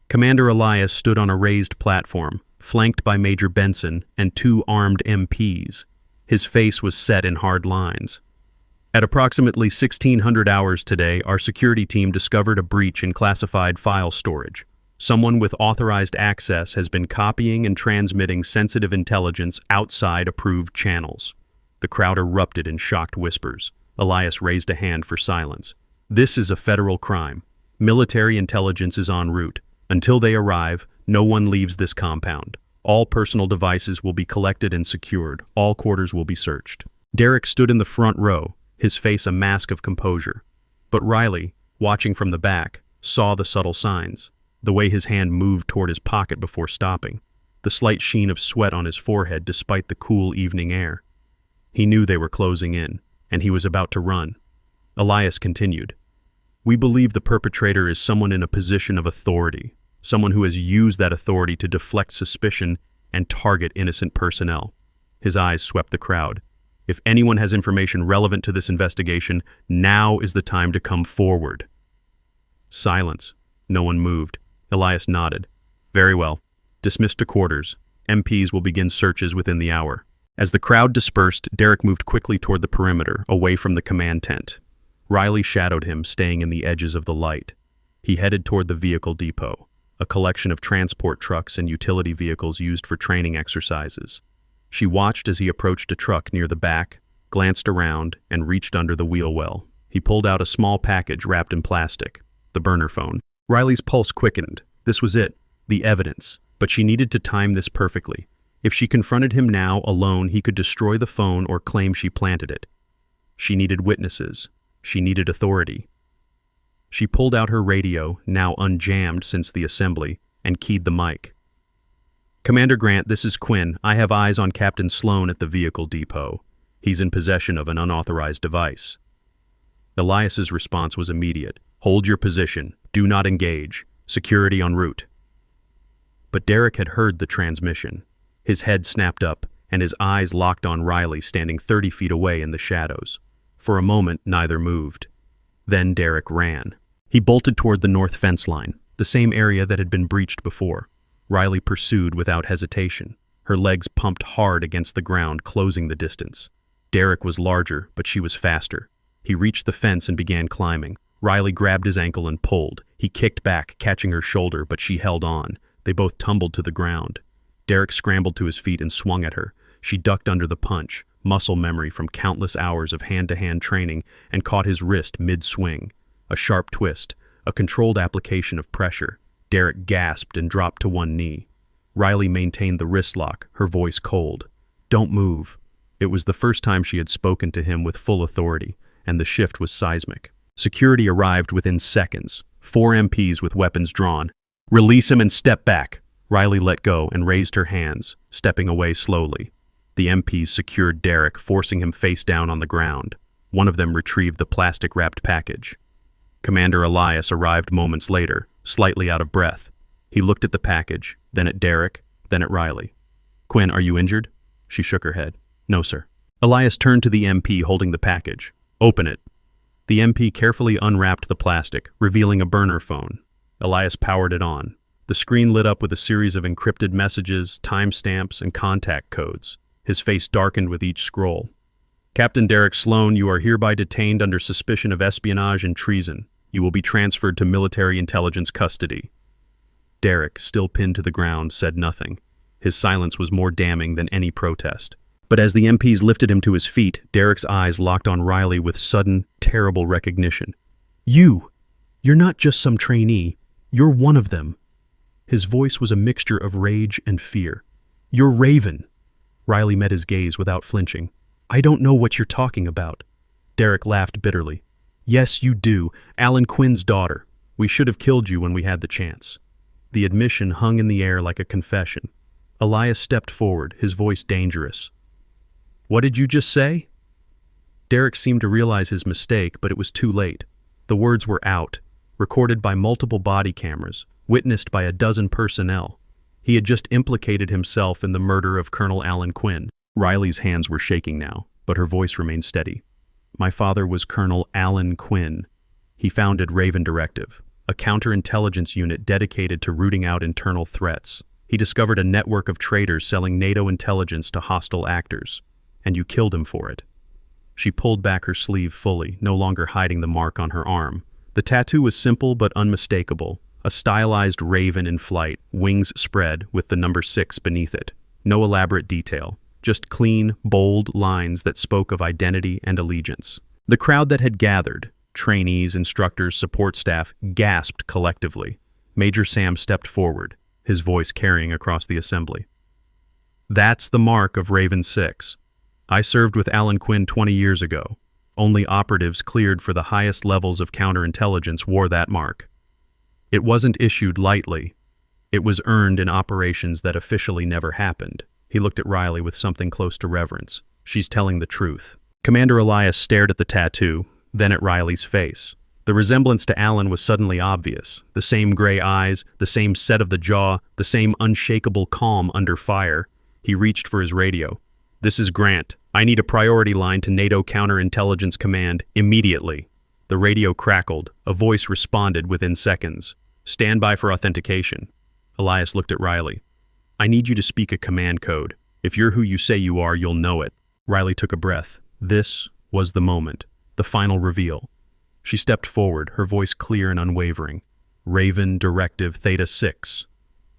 Commander Elias stood on a raised platform, flanked by Major Benson and 2 armed MPs. His face was set in hard lines. "At approximately 1600 hours today, our security team discovered a breach in classified file storage. Someone with authorized access has been copying and transmitting sensitive intelligence outside approved channels." The crowd erupted in shocked whispers. Elias raised a hand for silence. "This is a federal crime. Military intelligence is en route. Until they arrive, no one leaves this compound. All personal devices will be collected and secured. All quarters will be searched." Derek stood in the front row, his face a mask of composure. But Riley, watching from the back, saw the subtle signs. The way his hand moved toward his pocket before stopping. The slight sheen of sweat on his forehead despite the cool evening air. He knew they were closing in, and he was about to run. Elias continued. "We believe the perpetrator is someone in a position of authority, someone who has used that authority to deflect suspicion and target innocent personnel." His eyes swept the crowd. "If anyone has information relevant to this investigation, now is the time to come forward." Silence. No one moved. Elias nodded. "Very well. Dismissed to quarters. MPs will begin searches within the hour." As the crowd dispersed, Derek moved quickly toward the perimeter, away from the command tent. Riley shadowed him, staying in the edges of the light. He headed toward the vehicle depot, a collection of transport trucks and utility vehicles used for training exercises. She watched as he approached a truck near the back, glanced around, and reached under the wheel well. He pulled out a small package wrapped in plastic, the burner phone. Riley's pulse quickened. This was it, the evidence, but she needed to time this perfectly. If she confronted him now, alone, he could destroy the phone or claim she planted it. She needed witnesses. She needed authority. She pulled out her radio, now unjammed since the assembly, and keyed the mic. "Commander Grant, this is Quinn. I have eyes on Captain Sloan at the vehicle depot. He's in possession of an unauthorized device." Elias's response was immediate. Hold your position. Do not engage. Security en route. But Derek had heard the transmission. His head snapped up, and his eyes locked on Riley standing 30 feet away in the shadows. For a moment, neither moved. Then Derek ran. He bolted toward the north fence line, the same area that had been breached before. Riley pursued without hesitation. Her legs pumped hard against the ground, closing the distance. Derek was larger, but she was faster. He reached the fence and began climbing. Riley grabbed his ankle and pulled. He kicked back, catching her shoulder, but she held on. They both tumbled to the ground. Derek scrambled to his feet and swung at her. She ducked under the punch, muscle memory from countless hours of hand-to-hand training, and caught his wrist mid-swing. A sharp twist, a controlled application of pressure. Derek gasped and dropped to one knee. Riley maintained the wrist lock, her voice cold. "Don't move." It was the first time she had spoken to him with full authority, and the shift was seismic. Security arrived within seconds. 4 MPs with weapons drawn. "Release him and step back." Riley let go and raised her hands, stepping away slowly. The MPs secured Derek, forcing him face down on the ground. One of them retrieved the plastic-wrapped package. Commander Elias arrived moments later, slightly out of breath. He looked at the package, then at Derek, then at Riley. "Quinn, are you injured?" She shook her head. "No, sir." Elias turned to the MP holding the package. "Open it." The MP carefully unwrapped the plastic, revealing a burner phone. Elias powered it on. The screen lit up with a series of encrypted messages, timestamps, and contact codes. His face darkened with each scroll. "Captain Derek Sloan, you are hereby detained under suspicion of espionage and treason. You will be transferred to military intelligence custody." Derek, still pinned to the ground, said nothing. His silence was more damning than any protest. But as the MPs lifted him to his feet, Derek's eyes locked on Riley with sudden, terrible recognition. You're not just some trainee. You're one of them." His voice was a mixture of rage and fear. "You're Raven." Riley met his gaze without flinching. "I don't know what you're talking about." Derek laughed bitterly. "Yes, you do. Alan Quinn's daughter. We should have killed you when we had the chance." The admission hung in the air like a confession. Elias stepped forward, his voice dangerous. "What did you just say?" Derek seemed to realize his mistake, but it was too late. The words were out, recorded by multiple body cameras, witnessed by a dozen personnel. He had just implicated himself in the murder of Colonel Alan Quinn. Riley's hands were shaking now, but her voice remained steady. "My father was Colonel Alan Quinn. He founded Raven Directive, a counterintelligence unit dedicated to rooting out internal threats. He discovered a network of traitors selling NATO intelligence to hostile actors. And you killed him for it." She pulled back her sleeve fully, no longer hiding the mark on her arm. The tattoo was simple but unmistakable, a stylized raven in flight, wings spread with the number 6 beneath it. No elaborate detail, just clean, bold lines that spoke of identity and allegiance. The crowd that had gathered, trainees, instructors, support staff, gasped collectively. Major Sam stepped forward, his voice carrying across the assembly. "That's the mark of Raven 6. I served with Alan Quinn 20 years ago. Only operatives cleared for the highest levels of counterintelligence wore that mark. It wasn't issued lightly. It was earned in operations that officially never happened." He looked at Riley with something close to reverence. "She's telling the truth." Commander Elias stared at the tattoo, then at Riley's face. The resemblance to Alan was suddenly obvious. The same gray eyes, the same set of the jaw, the same unshakable calm under fire. He reached for his radio. "This is Grant. I need a priority line to NATO Counterintelligence Command immediately." The radio crackled. A voice responded within seconds. "Stand by for authentication." Elias looked at Riley. "I need you to speak a command code. If you're who you say you are, you'll know it." Riley took a breath. This was the moment, the final reveal. She stepped forward, her voice clear and unwavering. "Raven Directive Theta 6.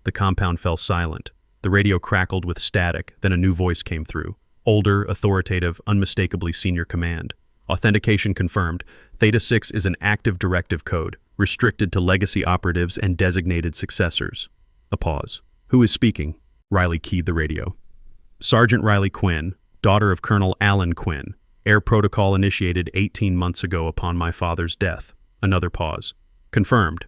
The compound fell silent. The radio crackled with static, then a new voice came through. Older, authoritative, unmistakably senior command. "Authentication confirmed. Theta 6 is an active directive code, restricted to legacy operatives and designated successors." A pause. "Who is speaking?" Riley keyed the radio. "Sergeant Riley Quinn, daughter of Colonel Alan Quinn. Air protocol initiated 18 months ago upon my father's death." Another pause. "Confirmed.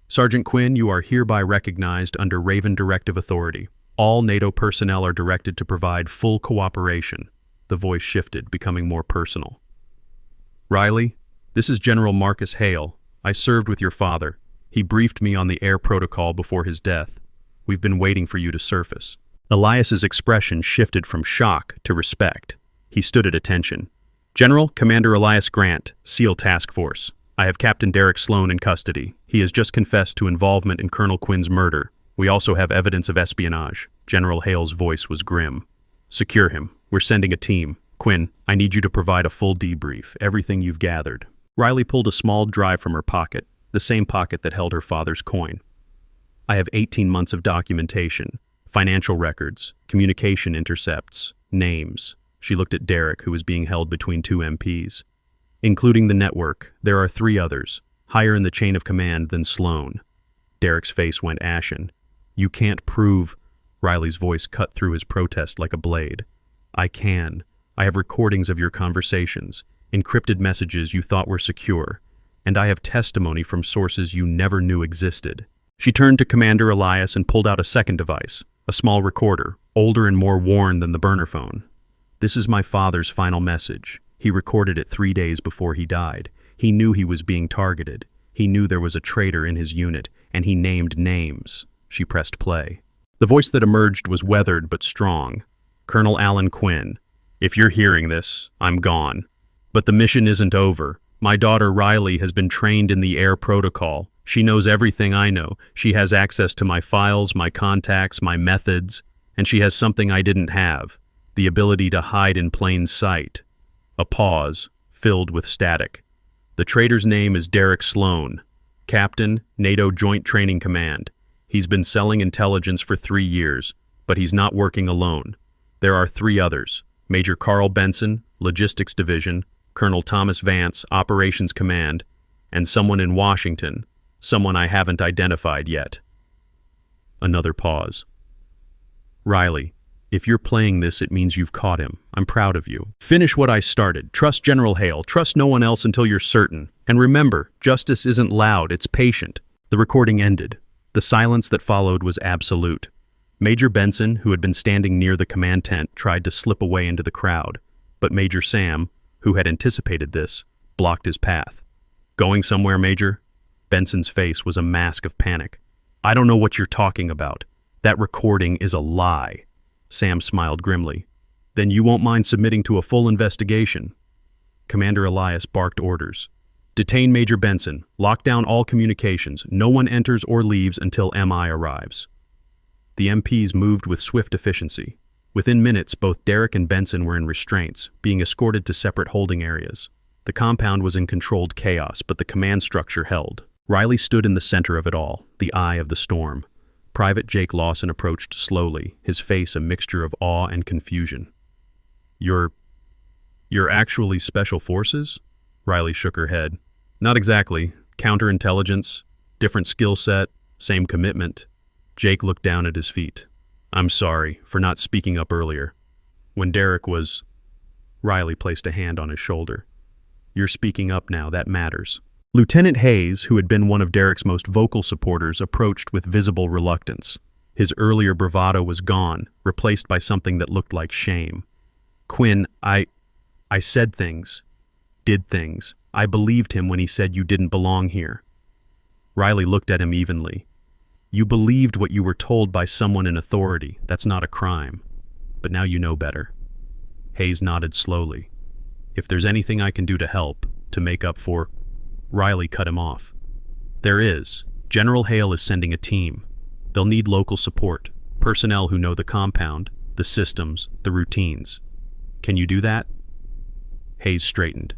Sergeant Quinn, you are hereby recognized under Raven Directive Authority. All NATO personnel are directed to provide full cooperation." The voice shifted, becoming more personal. "Riley, This is General Marcus Hale. I served with your father. He briefed me on the air protocol before his death. We've been waiting for you to surface." Elias's expression shifted from shock to respect. He stood at attention. "General, Commander Elias Grant, SEAL Task Force. I have Captain Derek Sloan in custody. He has just confessed to involvement in Colonel Quinn's murder. We also have evidence of espionage." General Hale's voice was grim. "Secure him. We're sending a team. Quinn, I need you to provide a full debrief, everything you've gathered." Riley pulled a small drive from her pocket, the same pocket that held her father's coin. "I have 18 months of documentation, financial records, communication intercepts, names." She looked at Derek, who was being held between two MPs. "Including the network, there are 3 others, higher in the chain of command than Sloan." Derek's face went ashen. "You can't prove—" Riley's voice cut through his protest like a blade. "I can. I have recordings of your conversations, encrypted messages you thought were secure, and I have testimony from sources you never knew existed." She turned to Commander Elias and pulled out a second device, a small recorder, older and more worn than the burner phone. "This is my father's final message. He recorded it 3 days before he died. He knew he was being targeted. He knew there was a traitor in his unit, and he named names." She pressed play. The voice that emerged was weathered but strong. "Colonel Alan Quinn, if you're hearing this, I'm gone. But the mission isn't over. My daughter Riley has been trained in the air protocol. She knows everything I know. She has access to my files, my contacts, my methods, and she has something I didn't have, the ability to hide in plain sight." A pause, filled with static. "The traitor's name is Derek Sloan, Captain, NATO Joint Training Command. He's been selling intelligence for 3 years, but he's not working alone. There are 3 others: Major Carl Benson, Logistics Division, Colonel Thomas Vance, Operations Command, and someone in Washington, someone I haven't identified yet." Another pause. "Riley, if you're playing this, it means you've caught him. I'm proud of you. Finish what I started. Trust General Hale. Trust no one else until you're certain. And remember, justice isn't loud, it's patient." The recording ended. The silence that followed was absolute. Major Benson, who had been standing near the command tent, tried to slip away into the crowd, but Major Sam, who had anticipated this, blocked his path. "Going somewhere, Major?" Benson's face was a mask of panic. "I don't know what you're talking about. That recording is a lie." Sam smiled grimly. "Then you won't mind submitting to a full investigation." Commander Elias barked orders. "Detain Major Benson. Lock down all communications. No one enters or leaves until MI arrives." The MPs moved with swift efficiency. Within minutes, both Derek and Benson were in restraints, being escorted to separate holding areas. The compound was in controlled chaos, but the command structure held. Riley stood in the center of it all, the eye of the storm. Private Jake Lawson approached slowly, his face a mixture of awe and confusion. You're actually Special Forces?" Riley shook her head. "Not exactly. Counterintelligence, different skill set, same commitment." Jake looked down at his feet. "I'm sorry for not speaking up earlier. When Derek was—" Riley placed a hand on his shoulder. "You're speaking up now, that matters." Lieutenant Hayes, who had been one of Derek's most vocal supporters, approached with visible reluctance. His earlier bravado was gone, replaced by something that looked like shame. "Quinn, I said things, did things. I believed him when he said you didn't belong here." Riley looked at him evenly. "You believed what you were told by someone in authority. That's not a crime. But now you know better." Hayes nodded slowly. "If there's anything I can do to help, to make up for—" Riley cut him off. "There is. General Hale is sending a team. They'll need local support, personnel who know the compound, the systems, the routines. Can you do that?" Hayes straightened.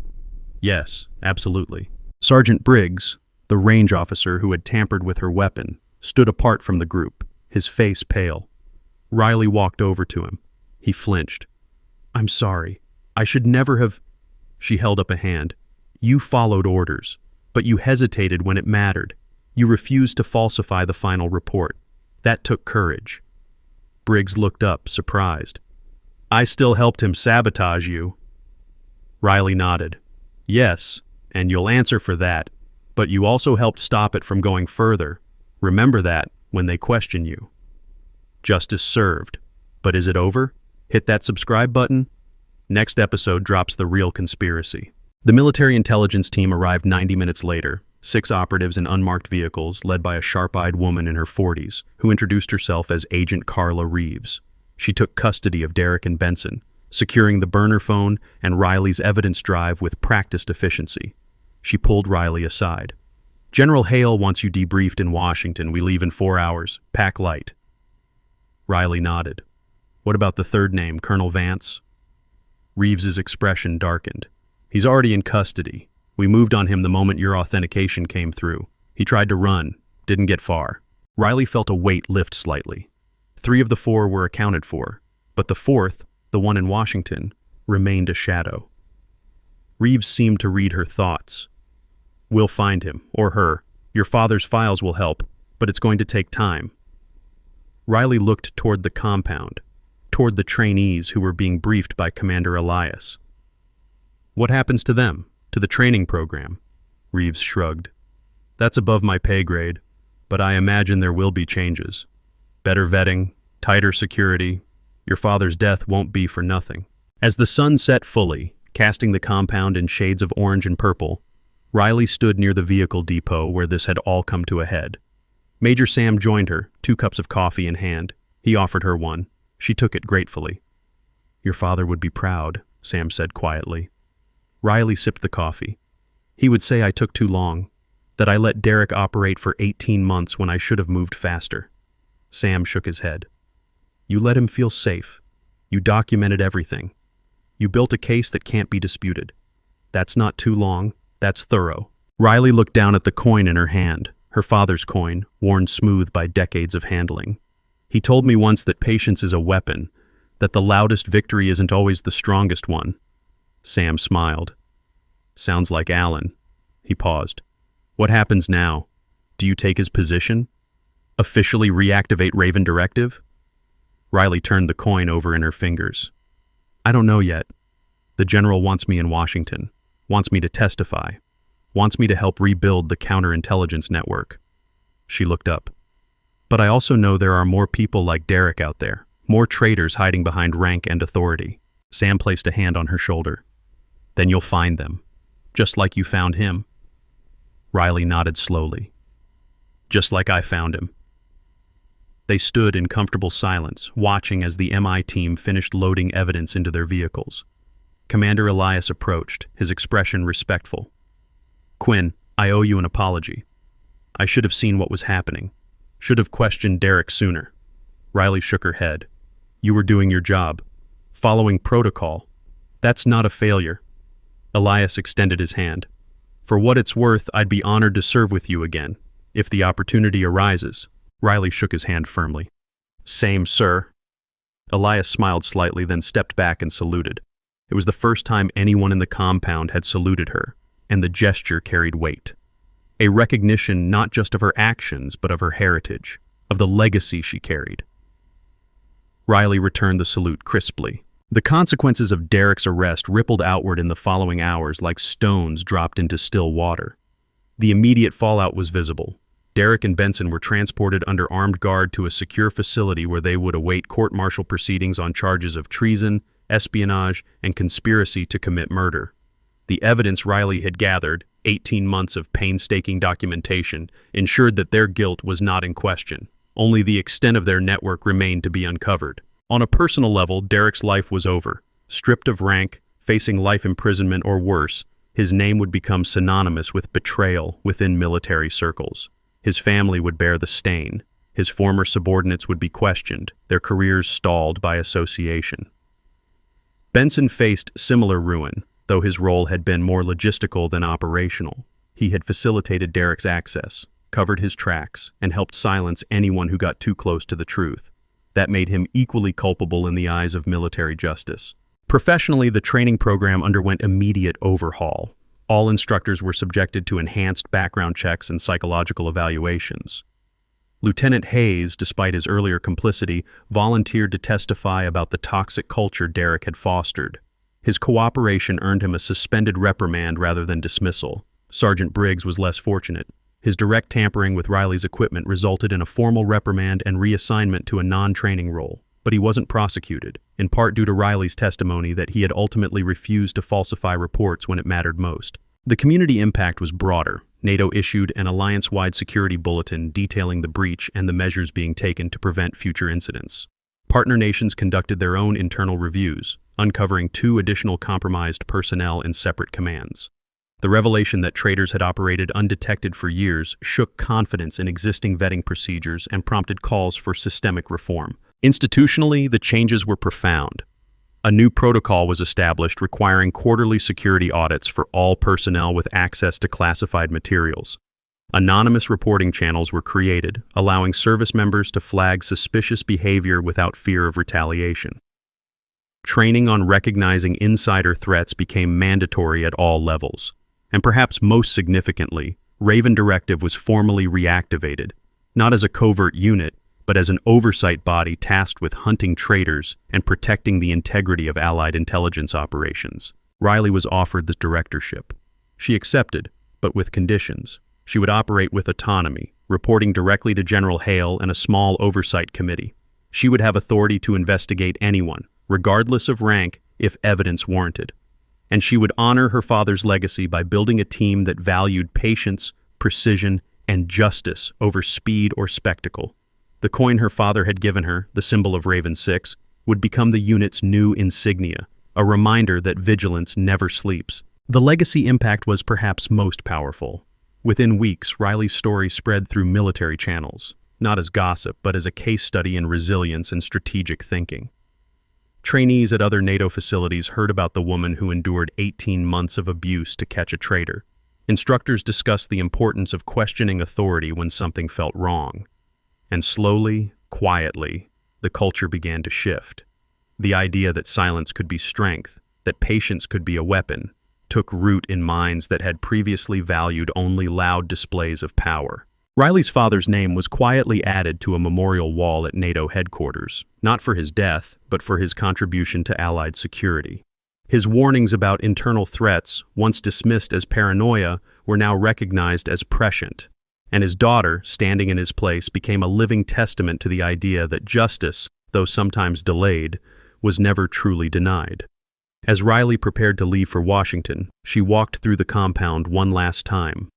"Yes, absolutely." Sergeant Briggs, the range officer who had tampered with her weapon, stood apart from the group, his face pale. Riley walked over to him. He flinched. "I'm sorry. I should never have—" She held up a hand. "You followed orders, but you hesitated when it mattered. You refused to falsify the final report. That took courage." Briggs looked up, surprised. "I still helped him sabotage you." Riley nodded. "Yes, and you'll answer for that. But you also helped stop it from going further. Remember that when they question you." Justice served. But is it over? Hit that subscribe button. Next episode drops the real conspiracy. The military intelligence team arrived 90 minutes later, 6 operatives in unmarked vehicles led by a sharp-eyed woman in her 40s who introduced herself as Agent Carla Reeves. She took custody of Derek and Benson, securing the burner phone and Riley's evidence drive with practiced efficiency. She pulled Riley aside. "General Hale wants you debriefed in Washington. We leave in 4 hours. Pack light." Riley nodded. "What about the third name, Colonel Vance?" Reeves's expression darkened. "He's already in custody. We moved on him the moment your authentication came through. He tried to run, didn't get far." Riley felt a weight lift slightly. 3 of the 4 were accounted for, but the 4th, the one in Washington, remained a shadow. Reeves seemed to read her thoughts. "We'll find him, or her. Your father's files will help, but it's going to take time." Riley looked toward the compound, toward the trainees who were being briefed by Commander Elias. "What happens to them, to the training program?" Reeves shrugged. "That's above my pay grade, but I imagine there will be changes. Better vetting, tighter security. Your father's death won't be for nothing." As the sun set fully, casting the compound in shades of orange and purple, Riley stood near the vehicle depot where this had all come to a head. Major Sam joined her, 2 cups of coffee in hand. He offered her one. She took it gratefully. "Your father would be proud," Sam said quietly. Riley sipped the coffee. "He would say I took too long, that I let Derek operate for 18 months when I should have moved faster." Sam shook his head. "You let him feel safe. You documented everything. You built a case that can't be disputed. That's not too long, that's thorough." Riley looked down at the coin in her hand, her father's coin, worn smooth by decades of handling. "He told me once that patience is a weapon, that the loudest victory isn't always the strongest one." Sam smiled. "Sounds like Alan." He paused. "What happens now? Do you take his position? Officially reactivate Raven Directive?" Riley turned the coin over in her fingers. "I don't know yet. The general wants me in Washington, wants me to testify, wants me to help rebuild the counterintelligence network." She looked up. "But I also know there are more people like Derek out there, more traitors hiding behind rank and authority." Sam placed a hand on her shoulder. "Then you'll find them, just like you found him." Riley nodded slowly. "Just like I found him." They stood in comfortable silence, watching as the MI team finished loading evidence into their vehicles. Commander Elias approached, his expression respectful. "Quinn, I owe you an apology. I should have seen what was happening. Should have questioned Derek sooner." Riley shook her head. "You were doing your job, following protocol. That's not a failure." Elias extended his hand. "For what it's worth, I'd be honored to serve with you again, if the opportunity arises." Riley shook his hand firmly. "Same, sir." Elias smiled slightly, then stepped back and saluted. It was the first time anyone in the compound had saluted her, and the gesture carried weight. A recognition not just of her actions, but of her heritage, of the legacy she carried. Riley returned the salute crisply. The consequences of Derek's arrest rippled outward in the following hours like stones dropped into still water. The immediate fallout was visible. Derek and Benson were transported under armed guard to a secure facility where they would await court-martial proceedings on charges of treason, espionage, and conspiracy to commit murder. The evidence Riley had gathered, 18 months of painstaking documentation, ensured that their guilt was not in question. Only the extent of their network remained to be uncovered. On a personal level, Derek's life was over. Stripped of rank, facing life imprisonment or worse, his name would become synonymous with betrayal within military circles. His family would bear the stain. His former subordinates would be questioned, their careers stalled by association. Benson faced similar ruin, though his role had been more logistical than operational. He had facilitated Derek's access, covered his tracks, and helped silence anyone who got too close to the truth. That made him equally culpable in the eyes of military justice. Professionally, the training program underwent immediate overhaul. All instructors were subjected to enhanced background checks and psychological evaluations. Lieutenant Hayes, despite his earlier complicity, volunteered to testify about the toxic culture Derek had fostered. His cooperation earned him a suspended reprimand rather than dismissal. Sergeant Briggs was less fortunate. His direct tampering with Riley's equipment resulted in a formal reprimand and reassignment to a non-training role. but he wasn't prosecuted, in part due to Riley's testimony that he had ultimately refused to falsify reports when it mattered most. The community impact was broader. NATO issued an alliance-wide security bulletin detailing the breach and the measures being taken to prevent future incidents. Partner nations conducted their own internal reviews, uncovering 2 additional compromised personnel in separate commands. The revelation that traitors had operated undetected for years shook confidence in existing vetting procedures and prompted calls for systemic reform. Institutionally, the changes were profound. A new protocol was established requiring quarterly security audits for all personnel with access to classified materials. Anonymous reporting channels were created, allowing service members to flag suspicious behavior without fear of retaliation. Training on recognizing insider threats became mandatory at all levels. And perhaps most significantly, Raven Directive was formally reactivated, not as a covert unit, but as an oversight body tasked with hunting traitors and protecting the integrity of Allied intelligence operations. Riley was offered the directorship. She accepted, but with conditions. She would operate with autonomy, reporting directly to General Hale and a small oversight committee. She would have authority to investigate anyone, regardless of rank, if evidence warranted. And she would honor her father's legacy by building a team that valued patience, precision, and justice over speed or spectacle. The coin her father had given her, the symbol of Raven 6, would become the unit's new insignia, a reminder that vigilance never sleeps. The legacy impact was perhaps most powerful. Within weeks, Riley's story spread through military channels, not as gossip, but as a case study in resilience and strategic thinking. Trainees at other NATO facilities heard about the woman who endured 18 months of abuse to catch a traitor. Instructors discussed the importance of questioning authority when something felt wrong. And slowly, quietly, the culture began to shift. The idea that silence could be strength, that patience could be a weapon, took root in minds that had previously valued only loud displays of power. Riley's father's name was quietly added to a memorial wall at NATO headquarters, not for his death, but for his contribution to Allied security. His warnings about internal threats, once dismissed as paranoia, were now recognized as prescient. And his daughter, standing in his place, became a living testament to the idea that justice, though sometimes delayed, was never truly denied. As Riley prepared to leave for Washington, she walked through the compound one last time.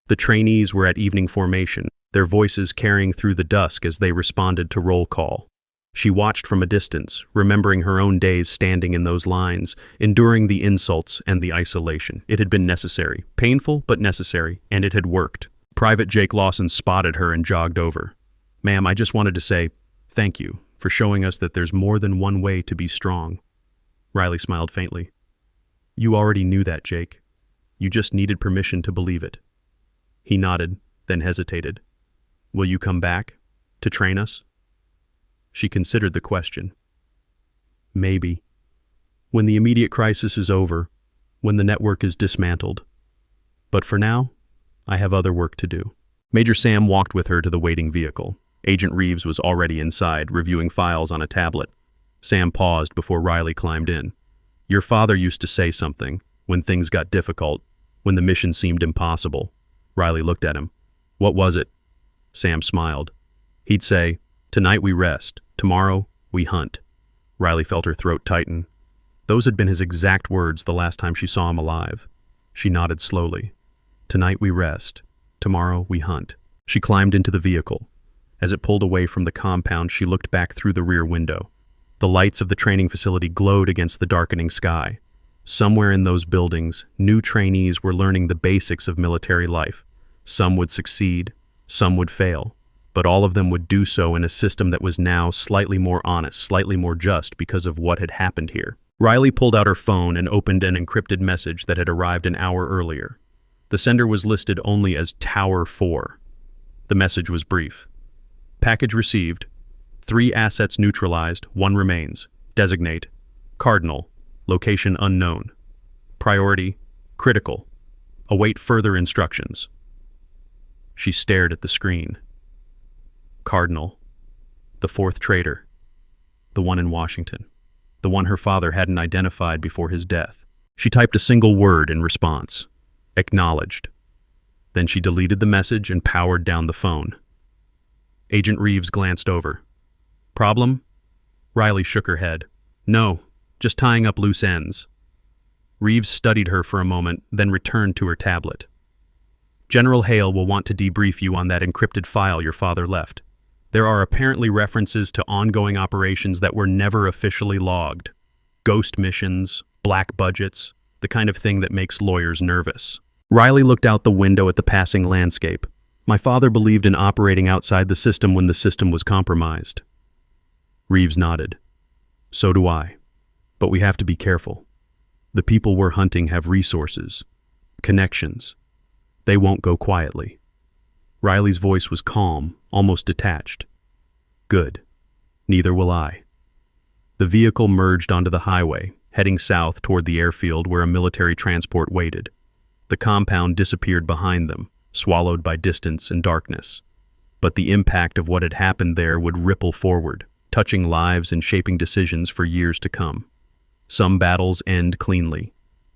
The trainees were at evening formation, their voices carrying through the dusk as they responded to roll call. She watched from a distance, remembering her own days standing in those lines, enduring the insults and the isolation. It had been necessary, painful but necessary, and it had worked. Private Jake Lawson spotted her and jogged over. "Ma'am, I just wanted to say thank you for showing us that there's more than one way to be strong." Riley smiled faintly. "You already knew that, Jake. You just needed permission to believe it." He nodded, then hesitated. "Will you come back? To train us?" She considered the question. "Maybe. When the immediate crisis is over, when the network is dismantled. But for now, I have other work to do." Major Sam walked with her to the waiting vehicle. Agent Reeves was already inside, reviewing files on a tablet. Sam paused before Riley climbed in. "Your father used to say something, when things got difficult, when the mission seemed impossible." Riley looked at him. "What was it?" Sam smiled. He'd say, "Tonight we rest, tomorrow we hunt." Riley felt her throat tighten. Those had been his exact words the last time she saw him alive. She nodded slowly. "Tonight we rest, tomorrow we hunt." She climbed into the vehicle. As it pulled away from the compound, she looked back through the rear window. The lights of the training facility glowed against the darkening sky. Somewhere in those buildings, new trainees were learning the basics of military life. Some would succeed, some would fail, but all of them would do so in a system that was now slightly more honest, slightly more just because of what had happened here. Riley pulled out her phone and opened an encrypted message that had arrived an hour earlier. The sender was listed only as Tower 4. The message was brief. "Package received. 3 assets neutralized, 1 remains. Designate. Cardinal. Location unknown. Priority. Critical. Await further instructions." She stared at the screen. Cardinal. The 4th traitor. The one in Washington. The one her father hadn't identified before his death. She typed a single word in response. Acknowledged. Then she deleted the message and powered down the phone. Agent Reeves glanced over. "Problem?" Riley shook her head. No, just tying up loose ends. Reeves studied her for a moment, then returned to her tablet. General Hale will want to debrief you on that encrypted file your father left. There are apparently references to ongoing operations that were never officially logged. Ghost missions, black budgets, the kind of thing that makes lawyers nervous. Riley looked out the window at the passing landscape. My father believed in operating outside the system when the system was compromised. Reeves nodded. So do I. But we have to be careful. The people we're hunting have resources, connections. They won't go quietly. Riley's voice was calm, almost detached. Good. Neither will I. The vehicle merged onto the highway, heading south toward the airfield where a military transport waited. The compound disappeared behind them, swallowed by distance and darkness. But the impact of what had happened there would ripple forward, touching lives and shaping decisions for years to come. Some battles end cleanly.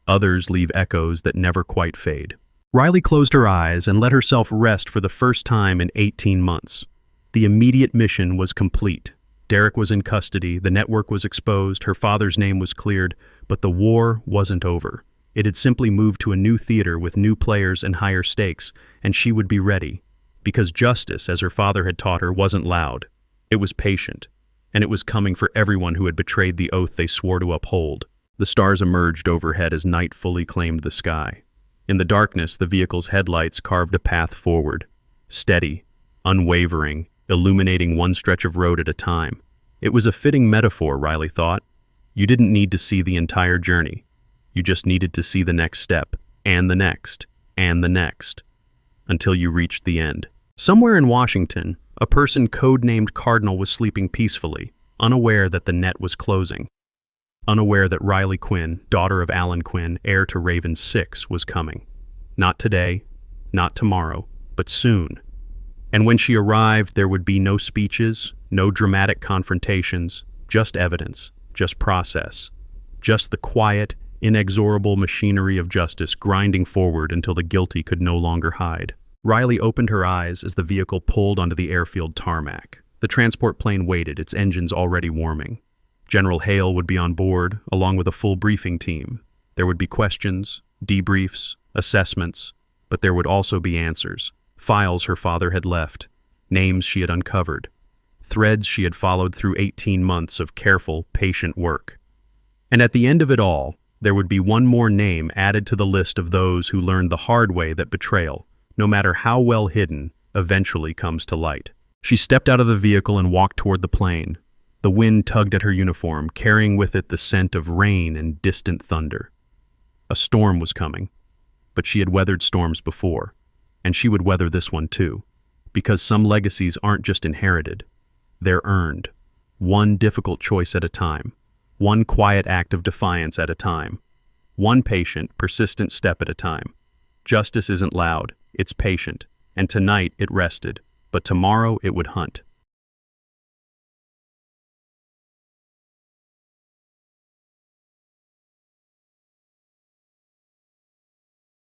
Others leave echoes that never quite fade. Riley closed her eyes and let herself rest for the first time in 18 months. The immediate mission was complete. Derek was in custody, the network was exposed, her father's name was cleared, but the war wasn't over. It had simply moved to a new theater with new players and higher stakes, and she would be ready. Because justice, as her father had taught her, wasn't loud. It was patient, and it was coming for everyone who had betrayed the oath they swore to uphold. The stars emerged overhead as night fully claimed the sky. In the darkness, the vehicle's headlights carved a path forward, steady, unwavering, illuminating one stretch of road at a time. It was a fitting metaphor, Riley thought. You didn't need to see the entire journey. You just needed to see the next step, and the next, and the next, until you reached the end. Somewhere in Washington, a person codenamed Cardinal was sleeping peacefully, unaware that the net was closing. Unaware that Riley Quinn, daughter of Alan Quinn, heir to Raven 6, was coming. Not today, not tomorrow, but soon. And when she arrived, there would be no speeches, no dramatic confrontations, just evidence, just process, just the quiet, inexorable machinery of justice grinding forward until the guilty could no longer hide. Riley opened her eyes as the vehicle pulled onto the airfield tarmac. The transport plane waited, its engines already warming. General Hale would be on board, along with a full briefing team. There would be questions, debriefs, assessments, but there would also be answers. Files her father had left, names she had uncovered, threads she had followed through 18 months of careful, patient work. And at the end of it all, there would be one more name added to the list of those who learned the hard way that betrayal, no matter how well hidden, eventually comes to light. She stepped out of the vehicle and walked toward the plane. The wind tugged at her uniform, carrying with it the scent of rain and distant thunder. A storm was coming, but she had weathered storms before, and she would weather this one too, because some legacies aren't just inherited, they're earned, one difficult choice at a time, one quiet act of defiance at a time, one patient, persistent step at a time. Justice isn't loud, it's patient, and tonight it rested, but tomorrow it would hunt.